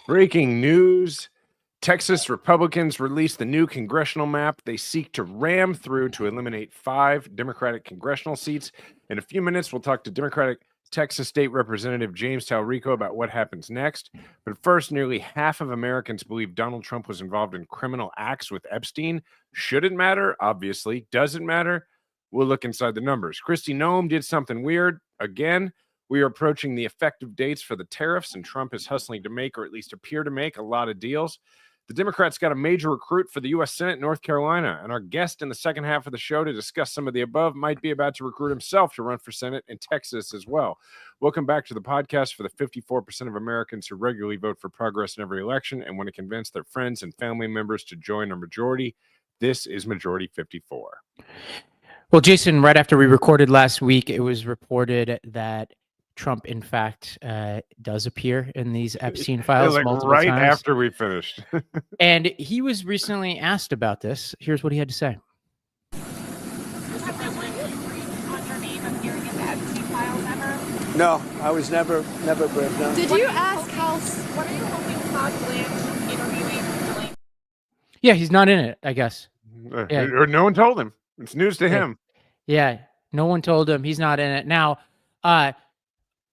Breaking news. Texas Republicans released the new congressional map they seek to ram through to eliminate 5 Democratic congressional seats. In a few minutes, we'll talk to Democratic Texas State Representative James Talarico about what happens next. But first, nearly half of Americans believe Donald Trump was involved in criminal acts with Epstein. Should it matter? Obviously. Does it matter? We'll look inside the numbers. Kristi Noem did something weird. Again, we are approaching the effective dates for the tariffs, and Trump is hustling to make, or at least appear to make, a lot of deals. The Democrats got a major recruit for the U.S. Senate in North Carolina, and our guest in the second half of the show to discuss some of the above might be about to recruit himself to run for Senate in Texas as well. Welcome back to the podcast for the 54% of Americans who regularly vote for progress in every election and want to convince their friends and family members to join our majority. This is Majority 54. Well, Jason, right after we recorded last week, it was reported that Trump, in fact, does appear in these Epstein files multiple right times. After we finished. And he was recently asked about this. Here's what he had to say. Mr. President, did you read on your name appearing in the Epstein files ever? No, I was never briefed. No. Did you ask how? What are you hoping Todd Blanche interviewing Ghislaine? Yeah, he's not in it, I guess. Yeah. Or no one told him. It's news to him. Yeah, no one told him. He's not in it. Now,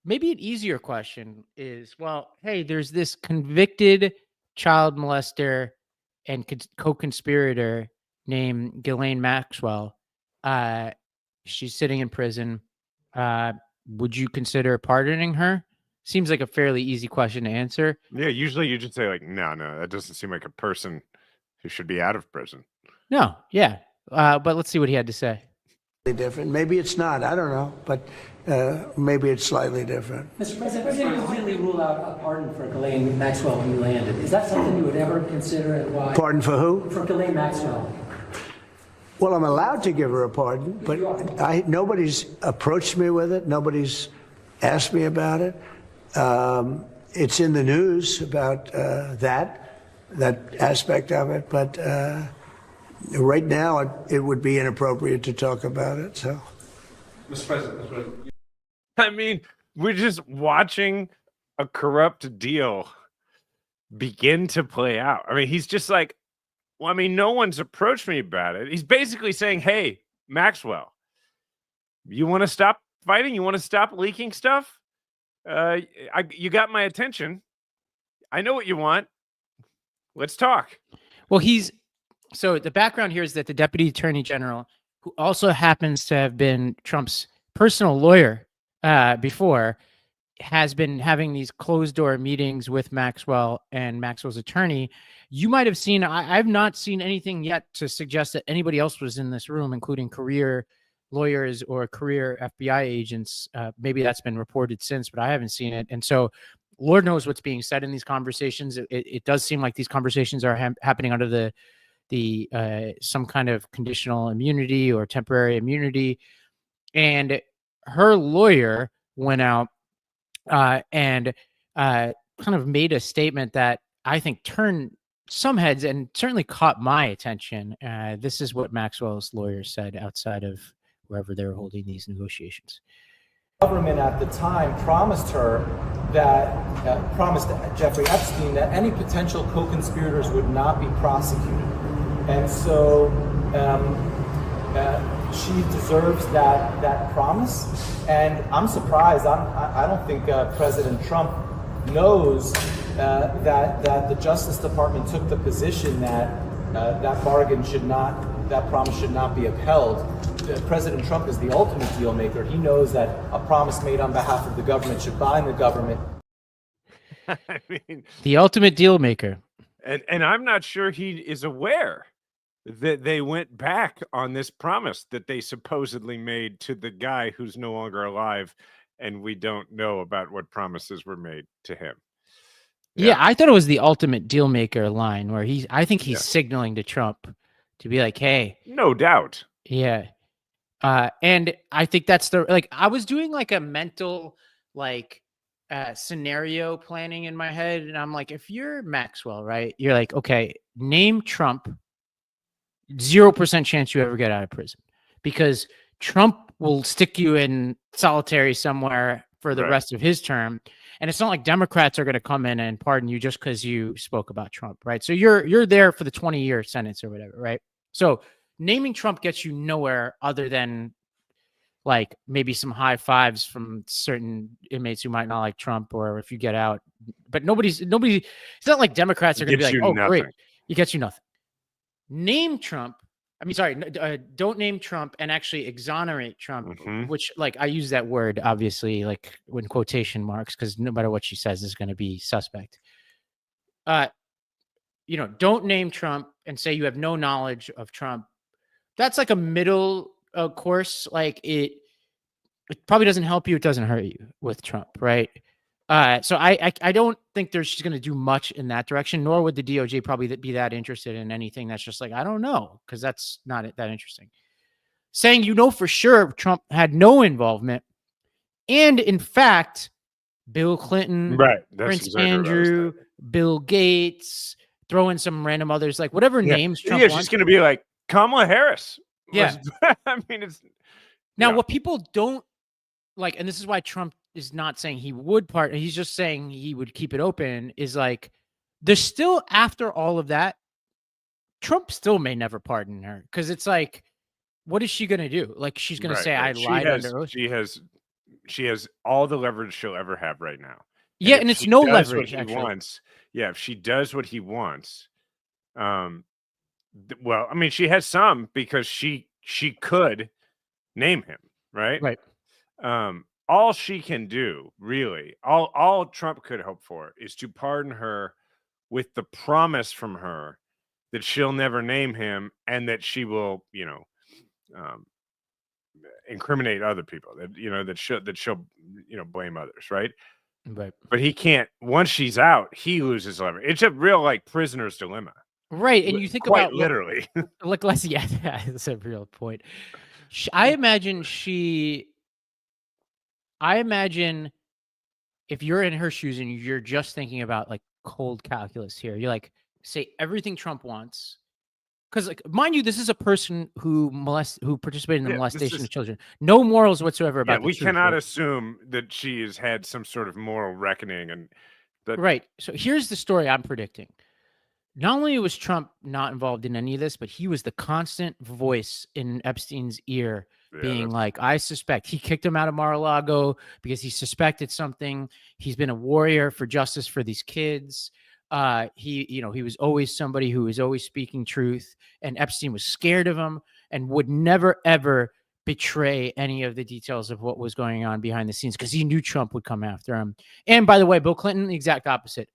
maybe an easier question is, well, hey, there's this convicted child molester and co-conspirator named Ghislaine Maxwell. She's sitting in prison. Would you consider pardoning her? Seems like a fairly easy question to answer. Yeah, usually you just say like, no, that doesn't seem like a person who should be out of prison. No, yeah. But let's see what he had to say. Different. Maybe it's not. I don't know. But maybe it's slightly different. Mr. President, you completely rule out a pardon for Ghislaine Maxwell when you landed. Is that something you would ever consider, and why? Pardon for who? For Ghislaine Maxwell. Well, I'm allowed to give her a pardon, but nobody's approached me with it. Nobody's asked me about it. It's in the news about that aspect of it, but right now it would be inappropriate to talk about it. So, Mr. President, I mean, we're just watching a corrupt deal begin to play out. I mean, he's just like, well, I mean, no one's approached me about it. He's basically saying, hey, Maxwell, you want to stop fighting? You want to stop leaking stuff? You got my attention. I know what you want. Let's talk. Well, so the background here is that the Deputy Attorney General, who also happens to have been Trump's personal lawyer before, has been having these closed-door meetings with Maxwell and Maxwell's attorney. You might have seen, I've not seen anything yet to suggest that anybody else was in this room, including career lawyers or career FBI agents. Maybe that's been reported since, but I haven't seen it. And so Lord knows what's being said in these conversations. It does seem like these conversations are happening under the some kind of conditional immunity or temporary immunity. And her lawyer went out and kind of made a statement that I think turned some heads and certainly caught my attention. This is what Maxwell's lawyer said outside of wherever they were holding these negotiations. The government at the time promised her that, promised Jeffrey Epstein that any potential co-conspirators would not be prosecuted. And so she deserves that promise. And I'm surprised. I don't think President Trump knows that the Justice Department took the position that that promise should not be upheld. President Trump is the ultimate deal maker. He knows that a promise made on behalf of the government should bind the government. I mean, the ultimate deal maker. And I'm not sure he is aware that they went back on this promise that they supposedly made to the guy who's no longer alive, and we don't know about what promises were made to him. Yeah, I thought it was the ultimate deal maker line where I think he's signaling to Trump to be like, hey. No doubt. Yeah. And I think that's I was doing like a mental scenario planning in my head. And I'm like, if you're Maxwell, right, you're like, okay, name Trump, 0% chance you ever get out of prison because Trump will stick you in solitary somewhere for the rest of his term. And it's not like Democrats are going to come in and pardon you just because you spoke about Trump, right? So you're there for the 20-year sentence or whatever, right? So naming Trump gets you nowhere other than like maybe some high fives from certain inmates who might not like Trump, or if you get out. But nobody. It's not like Democrats are going to be like, oh, great, it gets you nothing. Name Trump. I mean, sorry, don't name Trump and actually exonerate Trump, which, like, I use that word obviously like in quotation marks because no matter what she says is going to be suspect. Don't name Trump and say you have no knowledge of Trump. That's like a middle course. Like it probably doesn't help you. It doesn't hurt you with Trump, right? So I don't think she's going to do much in that direction, nor would the DOJ probably be that interested in anything that's just like, I don't know, because that's not that interesting. Saying, for sure Trump had no involvement. And in fact, Bill Clinton, Prince exactly Andrew, Bill Gates, throw in some random others, like whatever names Trump wants. She's going to be like Kamala Harris. Yeah. I mean, it's... Now, what people don't like, and this is why Trump is not saying he would pardon, he's just saying he would keep it open, is like, there's still, after all of that, Trump still may never pardon her. Because it's like, what is she going to do? Like, she's going to say, I lied under oath. She has all the leverage she'll ever have right now. Yeah, and it's no leverage, actually. If she does what he wants, well, I mean, she has some because she could name him, right? Right. All she can do, really, all Trump could hope for is to pardon her with the promise from her that she'll never name him and that she will, incriminate other people, that she'll blame others, right? Right. But he can't. Once she's out, he loses leverage. It's a real like prisoner's dilemma. Right. And you think quite about literally. Look, let's that's a real point. I imagine if you're in her shoes and you're just thinking about like cold calculus here, you're like, say everything Trump wants. Because, like, mind you, this is a person who participated in the molestation of children. No morals whatsoever about we cannot assume that she has had some sort of moral reckoning. And right. So here's the story I'm predicting. Not only was Trump not involved in any of this, but he was the constant voice in Epstein's ear being like, I suspect. He kicked him out of Mar-a-Lago because he suspected something. He's been a warrior for justice for these kids. He was always somebody who was always speaking truth, and Epstein was scared of him and would never, ever betray any of the details of what was going on behind the scenes because he knew Trump would come after him. And by the way, Bill Clinton, the exact opposite.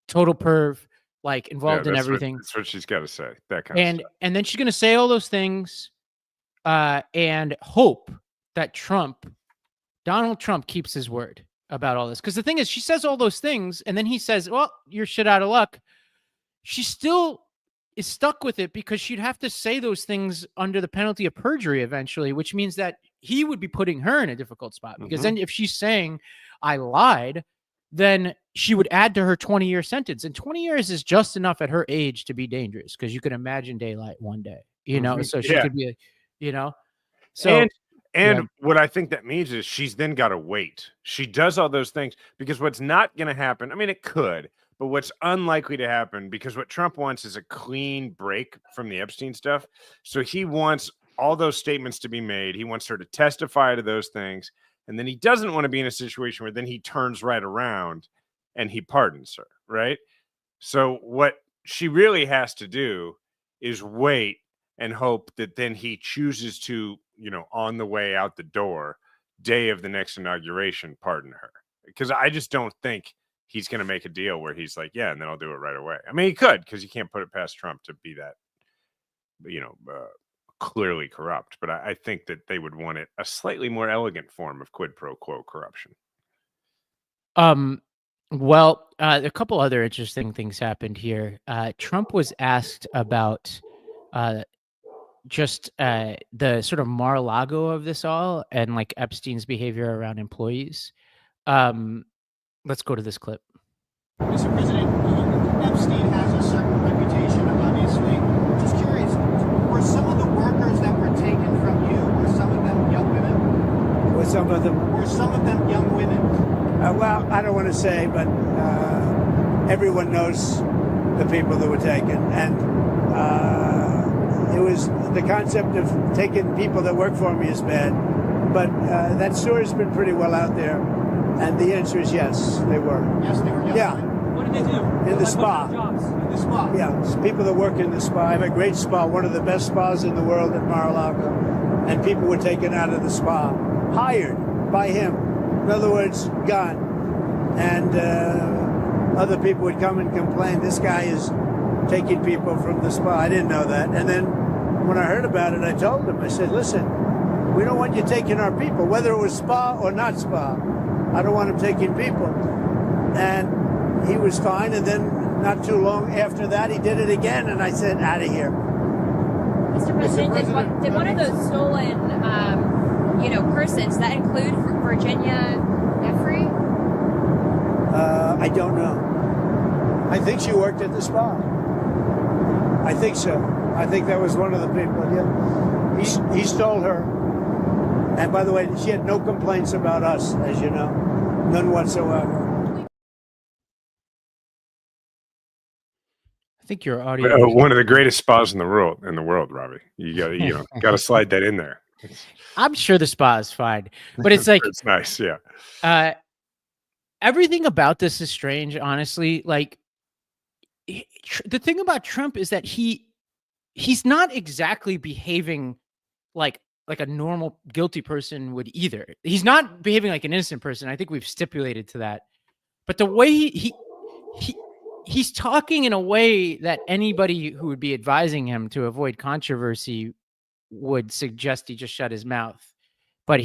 Total perv, like involved in everything. That's what she's got to say. That kind of stuff. And then she's going to say all those things and hope that Donald Trump keeps his word about all this. Because the thing is, she says all those things, and then he says, well, you're shit out of luck. She still is stuck with it because she'd have to say those things under the penalty of perjury eventually, which means that he would be putting her in a difficult spot. Because then if she's saying, I lied, then she would add to her 20-year sentence. And 20 years is just enough at her age to be dangerous because you could imagine daylight one day, so she could be, So, And what I think that means is she's then got to wait. She does all those things because what's not going to happen, I mean, it could, but what's unlikely to happen, because what Trump wants is a clean break from the Epstein stuff. So he wants all those statements to be made. He wants her to testify to those things. And then he doesn't want to be in a situation where then he turns right around and he pardons her, right? So what she really has to do is wait and hope that then he chooses to, on the way out the door, day of the next inauguration, pardon her. Because I just don't think he's going to make a deal where he's like, yeah, and then I'll do it right away. I mean, he could, because you can't put it past Trump to be that, clearly corrupt. But I think that they would want it a slightly more elegant form of quid pro quo corruption. Well, a couple other interesting things happened here. Trump was asked about just the sort of Mar-a-Lago of this all and like Epstein's behavior around employees. Let's go to this clip. Mr. President, Epstein has a certain reputation, obviously. Just curious, were some of the workers that were taken from you, were some of them young women? Were some of them young women? Well, I don't want to say, but everyone knows the people that were taken, and it was the concept of taking people that work for me is bad, but that story's been pretty well out there, and the answer is yes, they were. Yes, they were. Yes. Yeah. What did they do? In the spa. In the spa. Yeah, it's people that work in the spa. I have a great spa, one of the best spas in the world at Mar-a-Lago, and people were taken out of the spa, hired by him. In other words, gone. And other people would come and complain, this guy is taking people from the spa. I didn't know that. And then when I heard about it, I told him, I said, listen, we don't want you taking our people, whether it was spa or not spa. I don't want him taking people. And he was fine, and then not too long after that, he did it again, and I said, out of here. Mr. President, did one of those stolen, persons, that include Virginia Giuffre? I don't know. I think she worked at the spa. I think so. I think that was one of the people, yeah. He stole her. And by the way, she had no complaints about us, as you know. None whatsoever. I think your audio. One of the greatest spas in the world, Robbie. You got to slide that in there. I'm sure the spa is fine, but it's like it's nice, yeah. Everything about this is strange, honestly. Like the thing about Trump is that he's not exactly behaving like a normal guilty person would either. He's not behaving like an innocent person. I think we've stipulated to that. But the way he's talking in a way that anybody who would be advising him to avoid controversy would suggest he just shut his mouth. But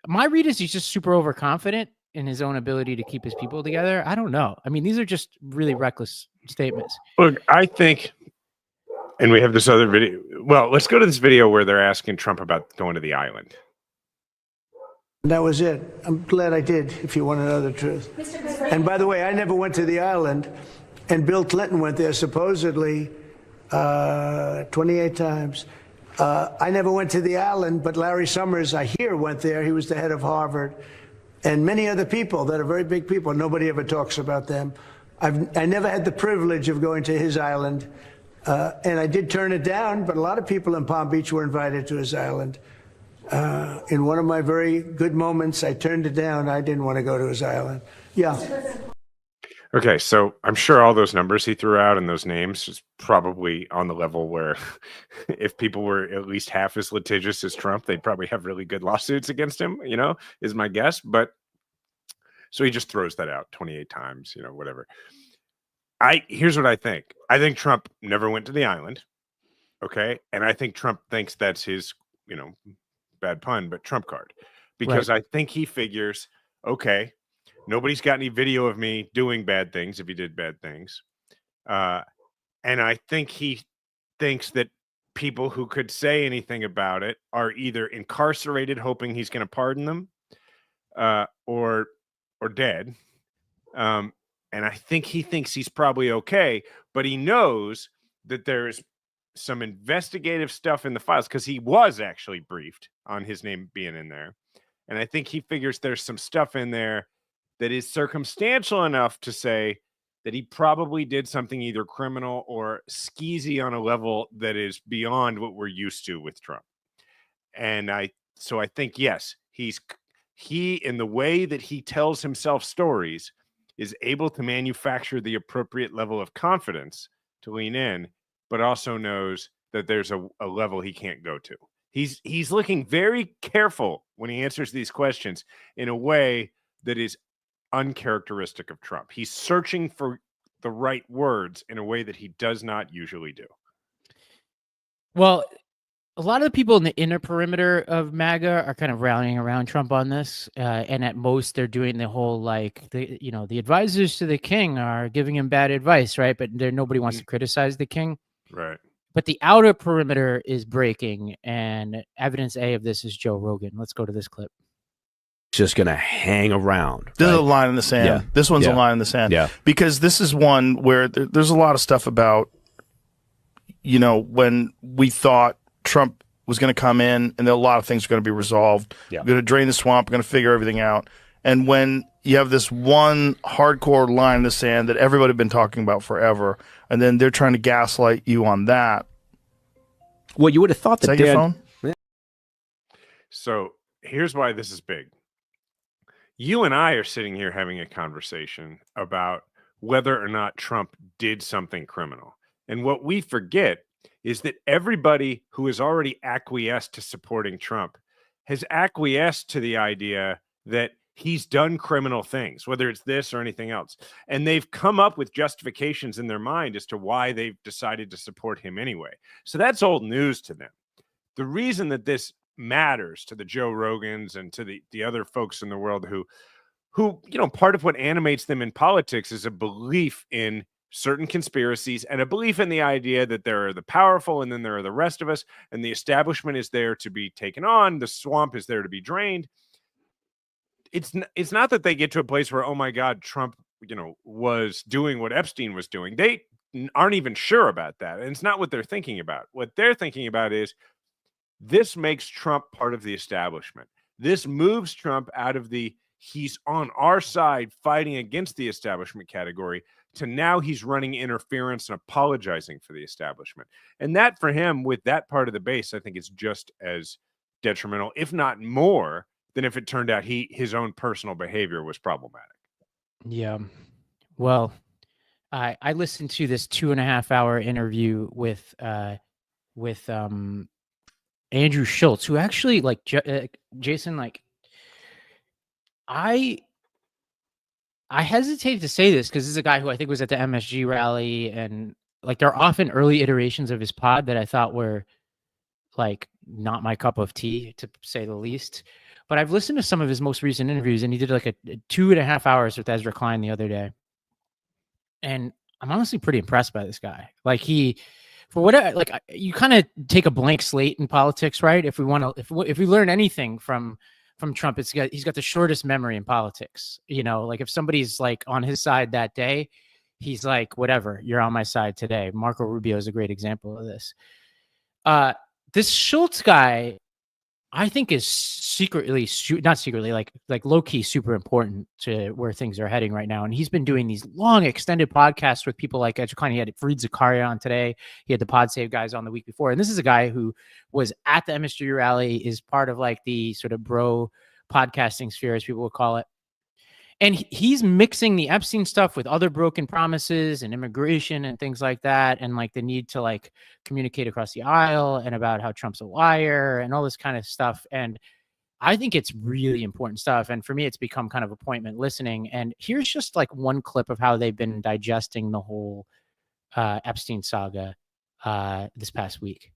my read is he's just super overconfident in his own ability to keep his people together. I don't know. I mean, these are just really reckless statements. Look, I think, and we have this other video. Well, let's go to this video where they're asking Trump about going to the island. That was it. I'm glad I did, if you want to know the truth. And by the way, I never went to the island, and Bill Clinton went there supposedly 28 times. I never went to the island, but Larry Summers, I hear, went there. He was the head of Harvard. And many other people that are very big people. Nobody ever talks about them. I never had the privilege of going to his island, and I did turn it down, but a lot of people in Palm Beach were invited to his island. In one of my very good moments, I turned it down. I didn't want to go to his island. Yeah. Okay, so I'm sure all those numbers he threw out and those names is probably on the level where if people were at least half as litigious as Trump, they'd probably have really good lawsuits against him, is my guess. But so he just throws that out 28 times, whatever. Here's what I think. I think Trump never went to the island. Okay. And I think Trump thinks that's his, bad pun, but Trump card, because right. I think he figures, okay, nobody's got any video of me doing bad things if he did bad things. And I think he thinks that people who could say anything about it are either incarcerated, hoping he's going to pardon them, or dead. And I think he thinks he's probably okay, but he knows that there's some investigative stuff in the files because he was actually briefed on his name being in there. And I think he figures there's some stuff in there that is circumstantial enough to say that he probably did something either criminal or skeezy on a level that is beyond what we're used to with Trump. And so I think, yes, he in the way that he tells himself stories is able to manufacture the appropriate level of confidence to lean in, but also knows that there's a level he can't go to. He's looking very careful when he answers these questions in a way that is uncharacteristic of Trump. He's searching for the right words in a way that he does not usually do. Well, a lot of the people in the inner perimeter of MAGA are kind of rallying around Trump on this. And at most they're doing the whole, the advisors to the king are giving him bad advice, right? But nobody wants to criticize the king. Right. But the outer perimeter is breaking, and evidence A of this is Joe Rogan. Let's go to this clip. Just going to hang around. This is a line in the sand. Yeah. This one's a line in the sand. Yeah. Because this is one where there's a lot of stuff about, when we thought Trump was going to come in and a lot of things are going to be resolved. Yeah. We're going to drain the swamp. We're going to figure everything out. And when you have this one hardcore line in the sand that everybody been talking about forever, and then they're trying to gaslight you on that. Well, you would have thought that your phone? So here's why this is big. You and I are sitting here having a conversation about whether or not Trump did something criminal. And what we forget is that everybody who has already acquiesced to supporting Trump has acquiesced to the idea that he's done criminal things, whether it's this or anything else. And they've come up with justifications in their mind as to why they've decided to support him anyway. So that's old news to them. The reason that this matters to the Joe Rogans and to the other folks in the world who, you know, part of what animates them in politics is a belief in certain conspiracies and a belief in the idea that there are the powerful and then there are the rest of us, and the establishment is there to be taken on, the swamp is there to be drained. It's not that they get to a place where, oh my God, Trump, you know, was doing what Epstein was doing. They aren't even sure about that. And it's not what they're thinking about. What they're thinking about is this makes Trump part of the establishment. This moves Trump out of the he's on our side fighting against the establishment category to now he's running interference and apologizing for the establishment. And that for him, with that part of the base, I think is just as detrimental, if not more, than if it turned out his own personal behavior was problematic. Yeah. Well, I listened to this 2.5-hour interview with Andrew Schultz, who actually, like, Jason, like, I hesitate to say this because this is a guy who I think was at the MSG rally, and like there are often early iterations of his pod that I thought were like not my cup of tea, to say the least. But I've listened to some of his most recent interviews, and he did like a 2.5 hours with Ezra Klein the other day. And I'm honestly pretty impressed by this guy. Like for whatever, like you kind of take a blank slate in politics, right? If we want to, if we learn anything from Trump, he's got the shortest memory in politics. You know, like if somebody's like on his side that day, he's like, whatever, you're on my side today. Marco Rubio is a great example of this. This Schultz guy, I think, is not secretly, like low-key super important to where things are heading right now. And he's been doing these long extended podcasts with people like Ezra Klein. He had Fareed Zakaria on today. He had the Pod Save guys on the week before. And this is a guy who was at the MSG rally, is part of like the sort of bro podcasting sphere, as people would call it. And he's mixing the Epstein stuff with other broken promises and immigration and things like that. And like the need to like communicate across the aisle and about how Trump's a liar and all this kind of stuff. And I think it's really important stuff. And for me, it's become kind of appointment listening. And here's just like one clip of how they've been digesting the whole Epstein saga this past week.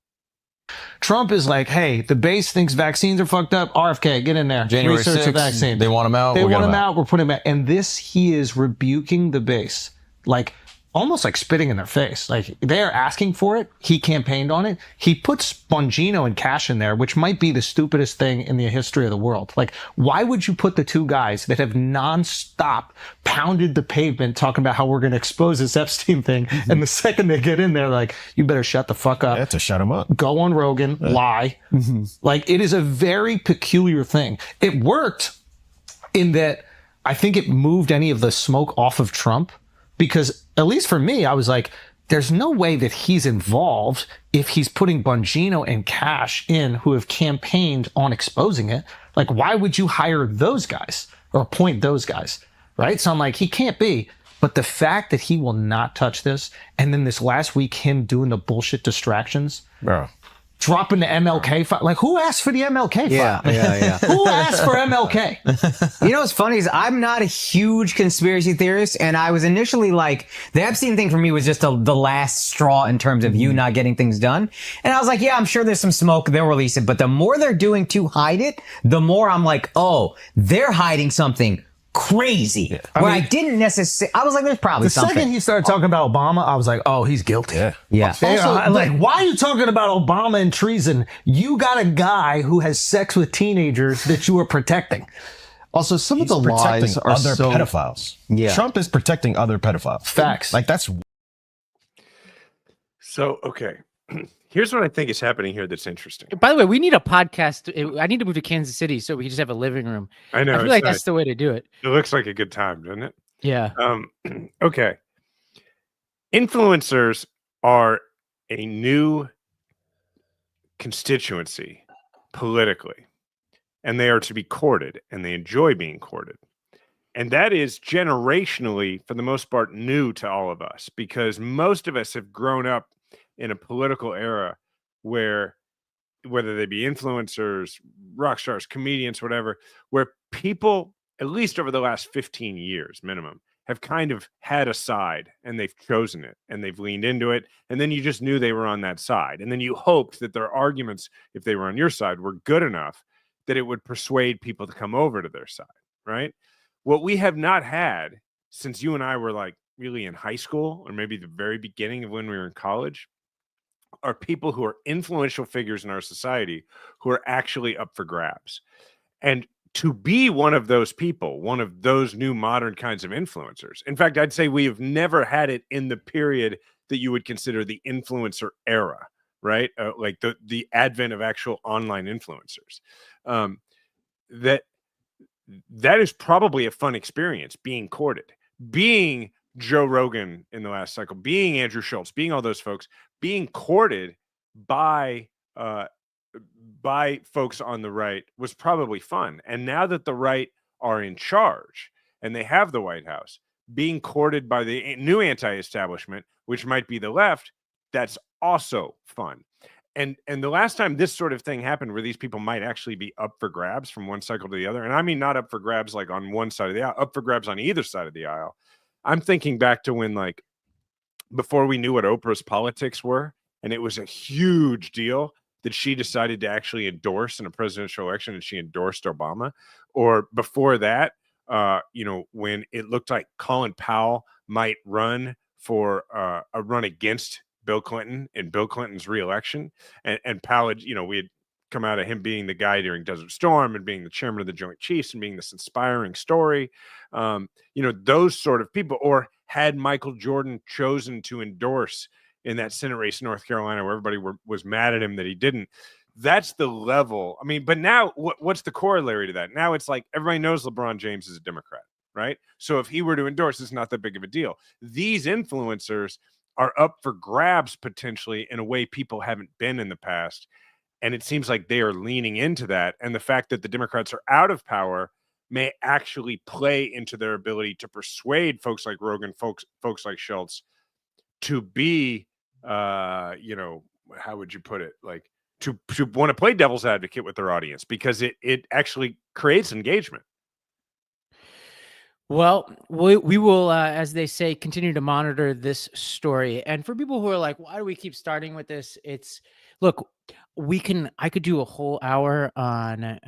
Trump is like, hey, the base thinks vaccines are fucked up. RFK, get in there. January Research 6th, the vaccine. they want him out. They we'll want get him out. We're putting him out. And this, he is rebuking the base. Like, almost like spitting in their face. Like, they're asking for it. He campaigned on it. He puts Bongino and Cash in there, which might be the stupidest thing in the history of the world. Like, why would you put the two guys that have nonstop pounded the pavement talking about how we're going to expose this Epstein thing, and the second they get in there, like, you better shut the fuck up. Yeah, to shut him up. Go on Rogan, lie. Like, it is a very peculiar thing. It worked in that I think it moved any of the smoke off of Trump, because at least for me, I was like, there's no way that he's involved if he's putting Bongino and Cash in who have campaigned on exposing it. Like, why would you hire those guys or appoint those guys? Right? So I'm like, he can't be. But the fact that he will not touch this, and then this last week, him doing the bullshit distractions, Bro. dropping the MLK file. Like, who asked for the MLK file? Yeah. Who asked for MLK? You know what's funny is I'm not a huge conspiracy theorist, and I was initially like, the Epstein thing for me was just the last straw in terms of you not getting things done. And I was like, yeah, I'm sure there's some smoke, they'll release it. But the more they're doing to hide it, the more I'm like, oh, they're hiding something crazy. Yeah. I didn't necessarily, I was like, there's probably something. The second he started talking about Obama, I was like, oh, he's guilty. Yeah. Also, like, why are you talking about Obama and treason? You got a guy who has sex with teenagers that you are protecting. Also, some of the lies are other pedophiles. Yeah. Trump is protecting other pedophiles. Facts. Like, that's... So, okay. Here's what I think is happening here that's interesting. By the way, we need a podcast. I need to move to Kansas City so we can just have a living room. I know. I feel like that's the way to do it. It looks like a good time, doesn't it? Yeah. Okay. Influencers are a new constituency politically, and they are to be courted, and they enjoy being courted. And that is generationally, for the most part, new to all of us, because most of us have grown up in a political era where, whether they be influencers, rock stars, comedians, whatever, where people, at least over the last 15 years minimum, have kind of had a side and they've chosen it and they've leaned into it. And then you just knew they were on that side. And then you hoped that their arguments, if they were on your side, were good enough that it would persuade people to come over to their side, right? What we have not had since you and I were like really in high school, or maybe the very beginning of when we were in college, are people who are influential figures in our society who are actually up for grabs. And to be one of those people, one of those new modern kinds of influencers. In fact, I'd say we have never had it in the period that you would consider the influencer era, right? Like the advent of actual online influencers. That is probably a fun experience, being courted, being Joe Rogan in the last cycle, being Andrew Schultz, being all those folks, being courted by folks on the right was probably fun. And now that the right are in charge and they have the White House, being courted by the new anti-establishment, which might be the left, that's also fun. And the last time this sort of thing happened, where these people might actually be up for grabs from one cycle to the other, and I mean not up for grabs like on one side of the aisle, up for grabs on either side of the aisle. I'm thinking back to when, like, before we knew what Oprah's politics were, and it was a huge deal that she decided to actually endorse in a presidential election, and she endorsed Obama. Or before that, when it looked like Colin Powell might run for a run against Bill Clinton in Bill Clinton's reelection, and Powell had, we had come out of him being the guy during Desert Storm and being the chairman of the Joint Chiefs and being this inspiring story, those sort of people. Or had Michael Jordan chosen to endorse in that Senate race in North Carolina, where everybody was mad at him that he didn't. That's the level. I mean, but now what's the corollary to that? Now it's like everybody knows LeBron James is a Democrat, right? So if he were to endorse, it's not that big of a deal. These influencers are up for grabs potentially in a way people haven't been in the past. And it seems like they are leaning into that. And the fact that the Democrats are out of power may actually play into their ability to persuade folks like Rogan, folks like Schultz, to be, how would you put it? Like to want to play devil's advocate with their audience, because it actually creates engagement. Well, we will, as they say, continue to monitor this story. And for people who are like, why do we keep starting with this? Look, I could do a whole hour on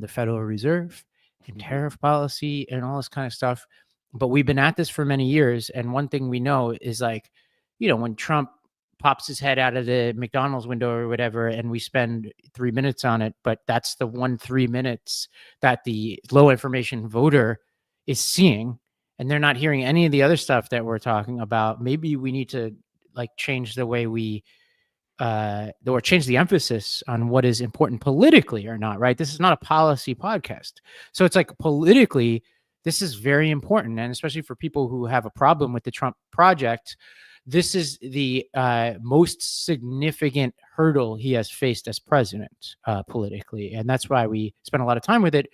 the Federal Reserve and tariff policy and all this kind of stuff. But we've been at this for many years. And one thing we know is, like, when Trump pops his head out of the McDonald's window or whatever, and we spend 3 minutes on it, but that's the 3 minutes that the low information voter is seeing, and they're not hearing any of the other stuff that we're talking about. Maybe we need to change the way we or change the emphasis on what is important politically or not, right? This is not a policy podcast. So it's like, politically, this is very important. And especially for people who have a problem with the Trump project, this is the most significant hurdle he has faced as president politically. And that's why we spend a lot of time with it,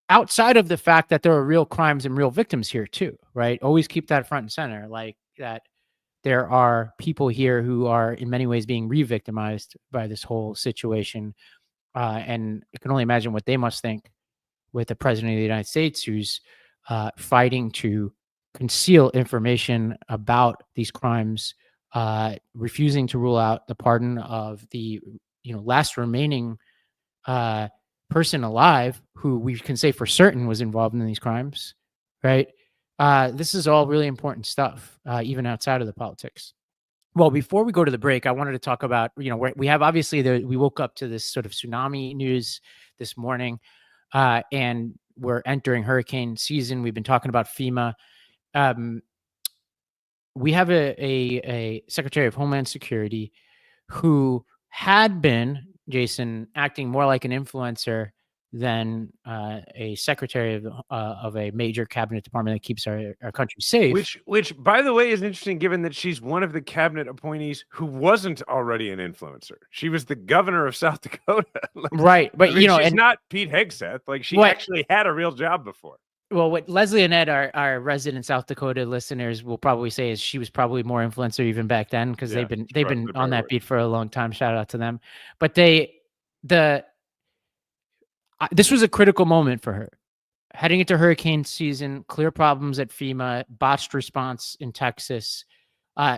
outside of the fact that there are real crimes and real victims here too, right? Always keep that front and center, like that there are people here who are in many ways being re-victimized by this whole situation. And I can only imagine what they must think with the president of the United States, who's fighting to conceal information about these crimes, refusing to rule out the pardon of the last remaining person alive who we can say for certain was involved in these crimes, right? This is all really important stuff, even outside of the politics. Well, before we go to the break, I wanted to talk about, we have obviously we woke up to this sort of tsunami news this morning, and we're entering hurricane season. We've been talking about FEMA. We have a Secretary of Homeland Security who had been, Jason, acting more like an influencer than a secretary of a major cabinet department that keeps our country safe. Which, by the way, is interesting given that she's one of the cabinet appointees who wasn't already an influencer. She was the governor of South Dakota. Right. But, she's and not Pete Hegseth. Like, she actually had a real job before. Well, what Leslie and Ed, our resident South Dakota listeners, will probably say is she was probably more influencer even back then, because they've been on that beat for a long time. Shout out to them. But this was a critical moment for her. Heading into hurricane season, clear problems at FEMA, botched response in Texas.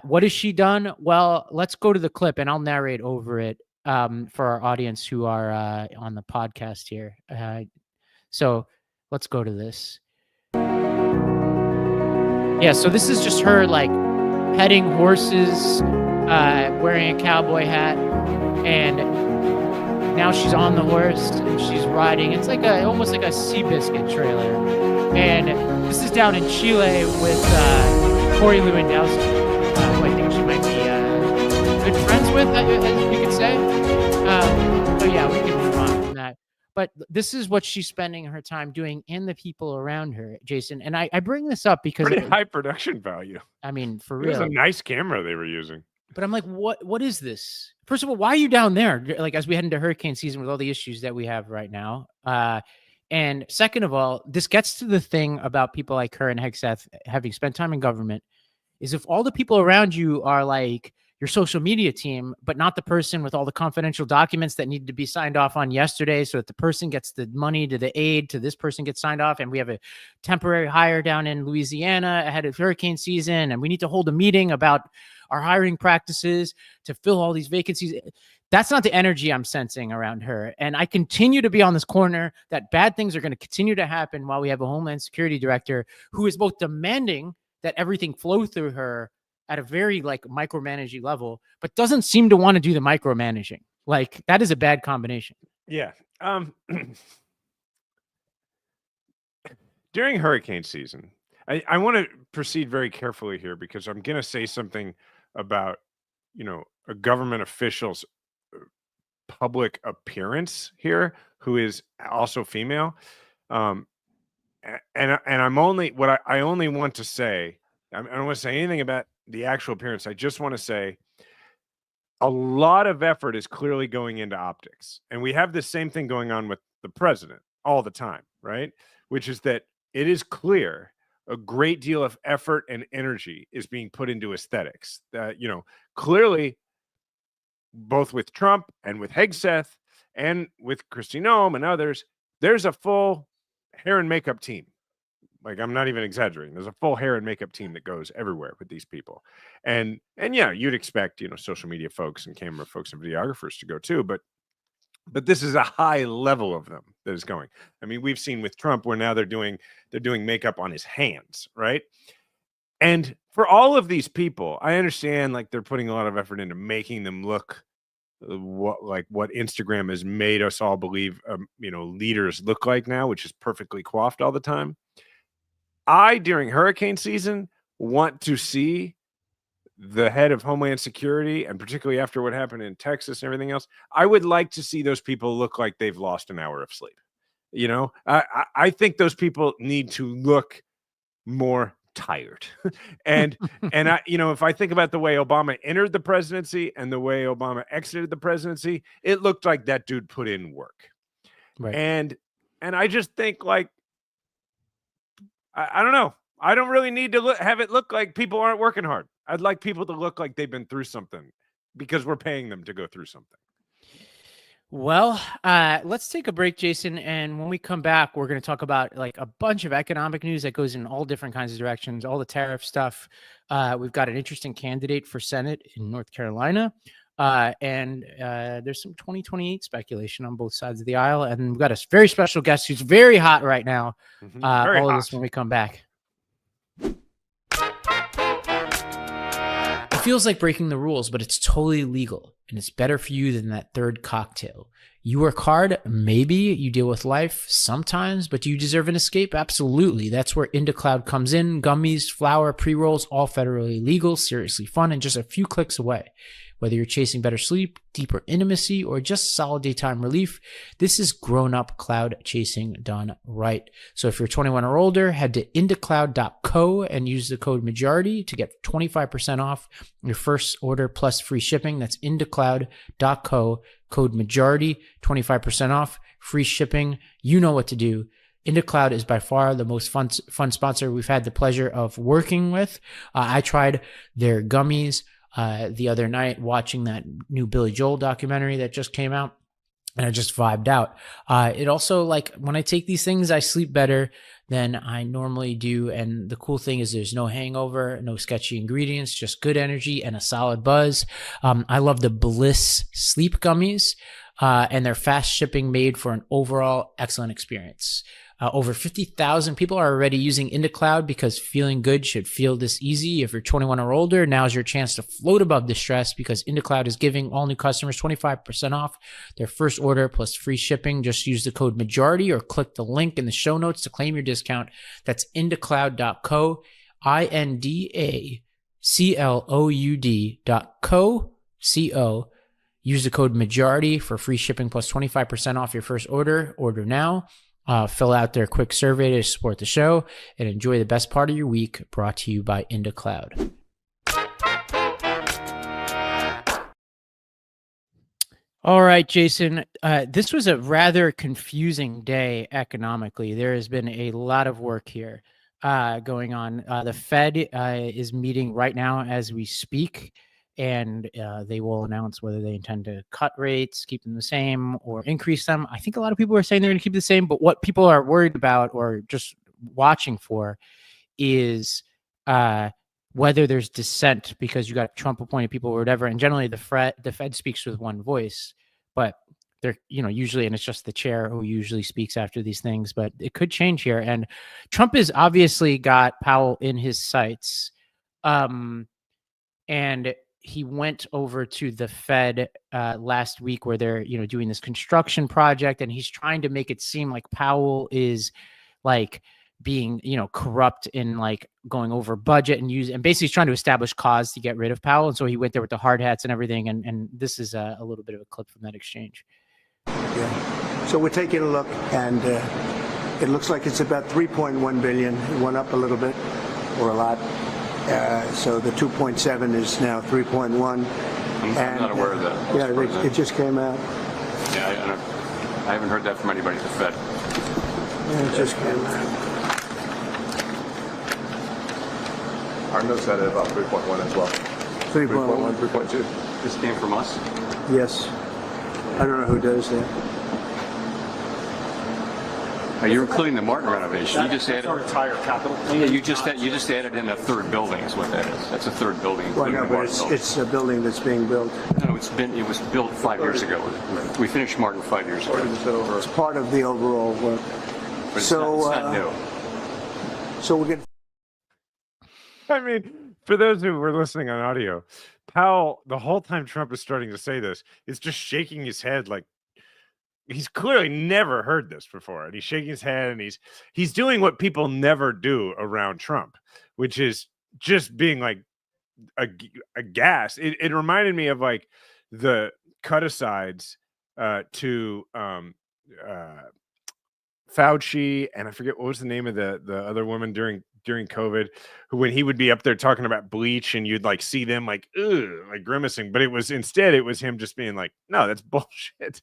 What has she done? Well, let's go to the clip and I'll narrate over it for our audience who are on the podcast here. So let's go to this. Yeah, so this is just her like petting horses, wearing a cowboy hat, and now she's on the horse and she's riding. It's like almost like a Seabiscuit trailer. And this is down in Chile with Corey Lewandowski, who I think she might be good friends with, as you could say. So yeah, we can move on from that. But this is what she's spending her time doing and the people around her, Jason. And I bring this up because pretty high production value. I mean, for real. It was a nice camera they were using. But I'm like, what is this? First of all, why are you down there? Like, as we head into hurricane season with all the issues that we have right now. And second of all, this gets to the thing about people like her and Hegseth having spent time in government, is if all the people around you are like your social media team, but not the person with all the confidential documents that need to be signed off on yesterday so that the person gets the money to the aid to this person gets signed off. And we have a temporary hire down in Louisiana ahead of hurricane season. And we need to hold a meeting about our hiring practices to fill all these vacancies. That's not the energy I'm sensing around her. And I continue to be on this corner that bad things are going to continue to happen while we have a Homeland Security director who is both demanding that everything flow through her at a very like micromanaging level, but doesn't seem to want to do the micromanaging. Like, that is a bad combination. Yeah. During hurricane season, I want to proceed very carefully here because I'm going to say something about, a government official's public appearance here, who is also female. And I'm only, I only want to say, I don't want to say anything about the actual appearance. I just want to say a lot of effort is clearly going into optics. And we have the same thing going on with the president all the time, right? Which is that it is clear a great deal of effort and energy is being put into aesthetics. Clearly, both with Trump and with Hegseth and with Kristi Noem and others, there's a full hair and makeup team. Like, I'm not even exaggerating. There's a full hair and makeup team that goes everywhere with these people. And yeah, you'd expect, social media folks and camera folks and videographers to go too, but this is a high level of them that is going. I mean, we've seen with Trump where now they're doing makeup on his hands, right? And for all of these people, I understand like they're putting a lot of effort into making them look what Instagram has made us all believe, leaders look like now, which is perfectly coiffed all the time. During hurricane season, want to see the head of Homeland Security, and particularly after what happened in Texas and everything else, I would like to see those people look like they've lost an hour of sleep. I think those people need to look more tired. and if I think about the way Obama entered the presidency and the way Obama exited the presidency, it looked like that dude put in work. Right. And I just think like, I don't know. I don't really need to have it look like people aren't working hard. I'd like people to look like they've been through something because we're paying them to go through something. Well, let's take a break, Jason. And when we come back, we're going to talk about like a bunch of economic news that goes in all different kinds of directions, all the tariff stuff. We've got an interesting candidate for Senate in North Carolina. And there's some 2028 speculation on both sides of the aisle. And we've got a very special guest who's very hot right now. All of this when we come back. It feels like breaking the rules, but it's totally legal. and it's better for you than that third cocktail. You work hard, maybe you deal with life sometimes, but do you deserve an escape? Absolutely. That's where IndaCloud comes in. Gummies, flour, pre-rolls, all federally legal, seriously fun, and just a few clicks away. Whether you're chasing better sleep, deeper intimacy, or just solid daytime relief, this is grown-up cloud chasing done right. So if you're 21 or older, head to indacloud.co and use the code majority to get 25% off your first order plus free shipping. That's indacloud.co, code majority, 25% off, free shipping. You know what to do. IndaCloud is by far the most fun sponsor we've had the pleasure of working with. I tried their gummies the other night watching that new Billy Joel documentary that just came out, and I just vibed out. It also, like, when I take these things, I sleep better than I normally do. And the cool thing is there's no hangover, no sketchy ingredients, just good energy and a solid buzz. I love the Bliss sleep gummies, and they're fast shipping, made for an overall excellent experience. Over 50,000 people are already using IndaCloud because feeling good should feel this easy. If you're 21 or older, now's your chance to float above the stress, because IndaCloud is giving all new customers 25% off their first order plus free shipping. Just use the code majority or click the link in the show notes to claim your discount. That's indacloud.co, indacloud.co. Use the code majority for free shipping plus 25% off your first order. Order now. Fill out their quick survey to support the show, and enjoy the best part of your week, brought to you by IndaCloud. All right, Jason, this was a rather confusing day economically. There has been a lot of work here going on. The Fed is meeting right now as we speak, and they will announce whether they intend to cut rates, keep them the same, or increase them. I think a lot of people are saying they're going to keep the same, but what people are worried about or just watching for is whether there's dissent, because you got Trump-appointed people or whatever. And generally, the Fed speaks with one voice, but they're, usually, and it's just the chair who usually speaks after these things. But it could change here, and Trump has obviously got Powell in his sights, and he went over to the Fed last week, where they're, doing this construction project, and he's trying to make it seem like Powell is like being, corrupt and like going over budget and basically he's trying to establish cause to get rid of Powell. And so he went there with the hard hats and everything. And this is a little bit of a clip from that exchange. Yeah. So we're taking a look, and it looks like it's about 3.1 billion. It went up a little bit, or a lot. So the 2.7 is now 3.1. I'm not aware of that. Yeah, it just came out. Yeah, I haven't heard that from anybody at the Fed. Yeah, it just came out. Our notes had it about 3.1 as well. 3.1, 3.2. This came from us? Yes. I don't know who does that. You're including the Martin renovation. You just added our entire capital. Yeah, you just added in a third building is what that is. That's a third building. Well, no, but it's a building that's being built. No, it was built 5 years ago. We finished Martin 5 years ago. It's part of the overall work. But it's not new. So we're going to. I mean, for those who were listening on audio, Powell, the whole time Trump is starting to say this, is just shaking his head like he's clearly never heard this before. And he's shaking his head, and he's doing what people never do around Trump, which is just being like aghast. It reminded me of like the cut-asides to Fauci, and I forget what was the name of the other woman during COVID, who, when he would be up there talking about bleach, and you'd like see them like, ugh, like grimacing, but it was him just being like, no, that's bullshit.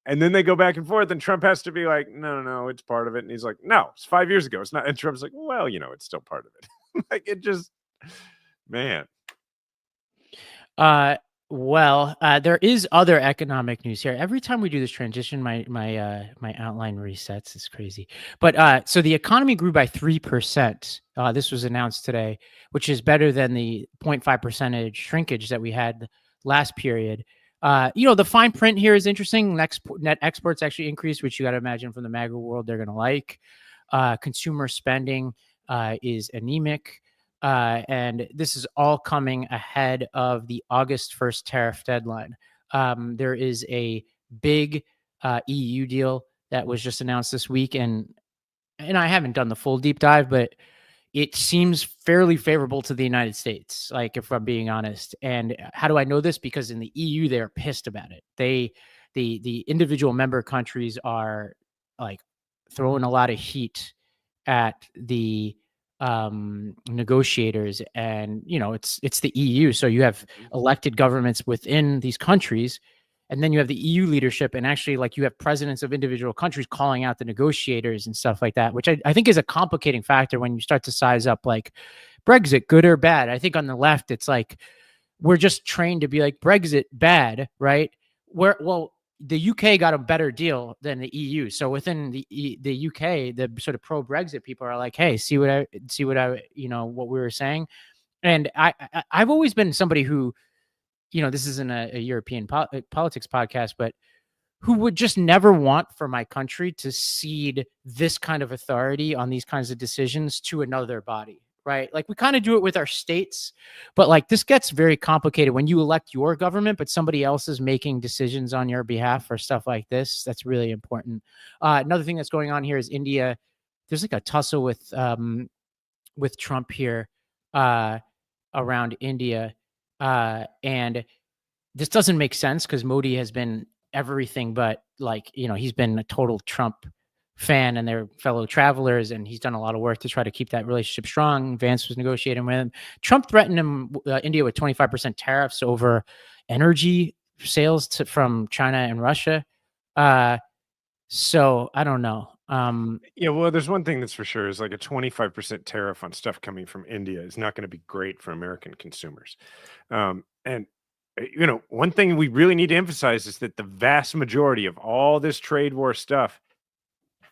And then they go back and forth, and Trump has to be like, no, it's part of it. And he's like, no, it's 5 years ago. It's not. And Trump's like, well, it's still part of it. Like, it just, man. Well, there is other economic news here. Every time we do this transition, my outline resets. It's crazy. But so the economy grew by 3%. This was announced today, which is better than the 0.5% shrinkage that we had last period. The fine print here is interesting. Net exports actually increased, which you got to imagine from the MAGA world they're going to like. Consumer spending is anemic. And this is all coming ahead of the August 1st tariff deadline. There is a big EU deal that was just announced this week, and I haven't done the full deep dive, but it seems fairly favorable to the United States, like if I'm being honest. And how do I know this? Because in the EU, they're pissed about it. The individual member countries are like throwing a lot of heat at the negotiators, and it's the EU, so you have elected governments within these countries, and then you have the EU leadership, and actually like you have presidents of individual countries calling out the negotiators and stuff like that, which I think is a complicating factor when you start to size up like Brexit, good or bad. I think on the left it's like we're just trained to be like Brexit bad, right? The UK got a better deal than the EU. So within the UK, the sort of pro-Brexit people are like, hey, see what I, what we were saying. And I've always been somebody who, this isn't a European politics podcast, but who would just never want for my country to cede this kind of authority on these kinds of decisions to another body. Right. Like we kind of do it with our states, but like this gets very complicated when you elect your government, but somebody else is making decisions on your behalf for stuff like this. That's really important. Another thing that's going on here is India. There's like a tussle with Trump here around India. And this doesn't make sense because Modi has been everything but like, he's been a total Trump fan and their fellow travelers, and he's done a lot of work to try to keep that relationship strong. Vance was negotiating with him. Trump threatened India with 25% tariffs over energy sales from China and Russia. So I don't know. Well, there's one thing that's for sure is like a 25% tariff on stuff coming from India is not going to be great for American consumers. And one thing we really need to emphasize is that the vast majority of all this trade war stuff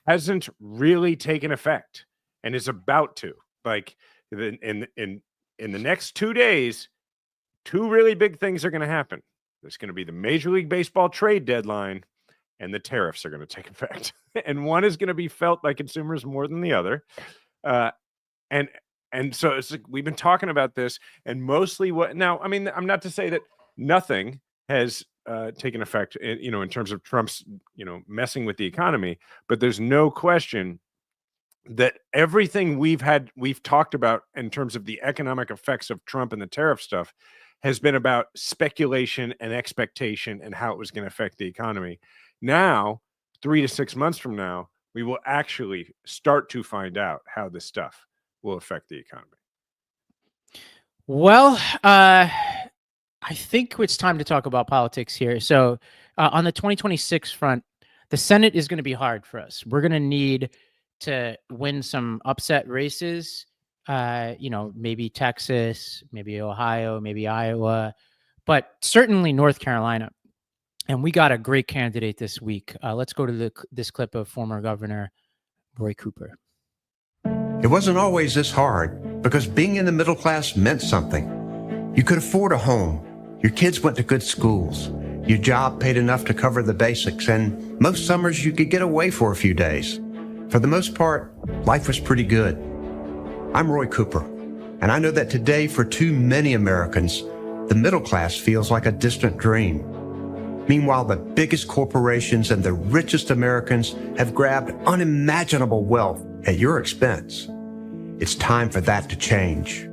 hasn't really taken effect and is about to. Like in the next 2 days, two really big things are going to happen. There's going to be the Major League Baseball trade deadline, and the tariffs are going to take effect. And one is going to be felt by consumers more than the other. And so it's like we've been talking about this, and mostly I'm not to say that nothing has taken effect, in terms of Trump's, messing with the economy, but there's no question that everything we've talked about in terms of the economic effects of Trump and the tariff stuff has been about speculation and expectation and how it was going to affect the economy. Now, 3 to 6 months from now, we will actually start to find out how this stuff will affect the economy. Well, I think it's time to talk about politics here. So on the 2026 front, the Senate is going to be hard for us. We're going to need to win some upset races, maybe Texas, maybe Ohio, maybe Iowa, but certainly North Carolina. And we got a great candidate this week. Let's go to this clip of former Governor Roy Cooper. It wasn't always this hard because being in the middle class meant something. You could afford a home. Your kids went to good schools. Your job paid enough to cover the basics, and most summers you could get away for a few days. For the most part, life was pretty good. I'm Roy Cooper, and I know that today for too many Americans, the middle class feels like a distant dream. Meanwhile, the biggest corporations and the richest Americans have grabbed unimaginable wealth at your expense. It's time for that to change.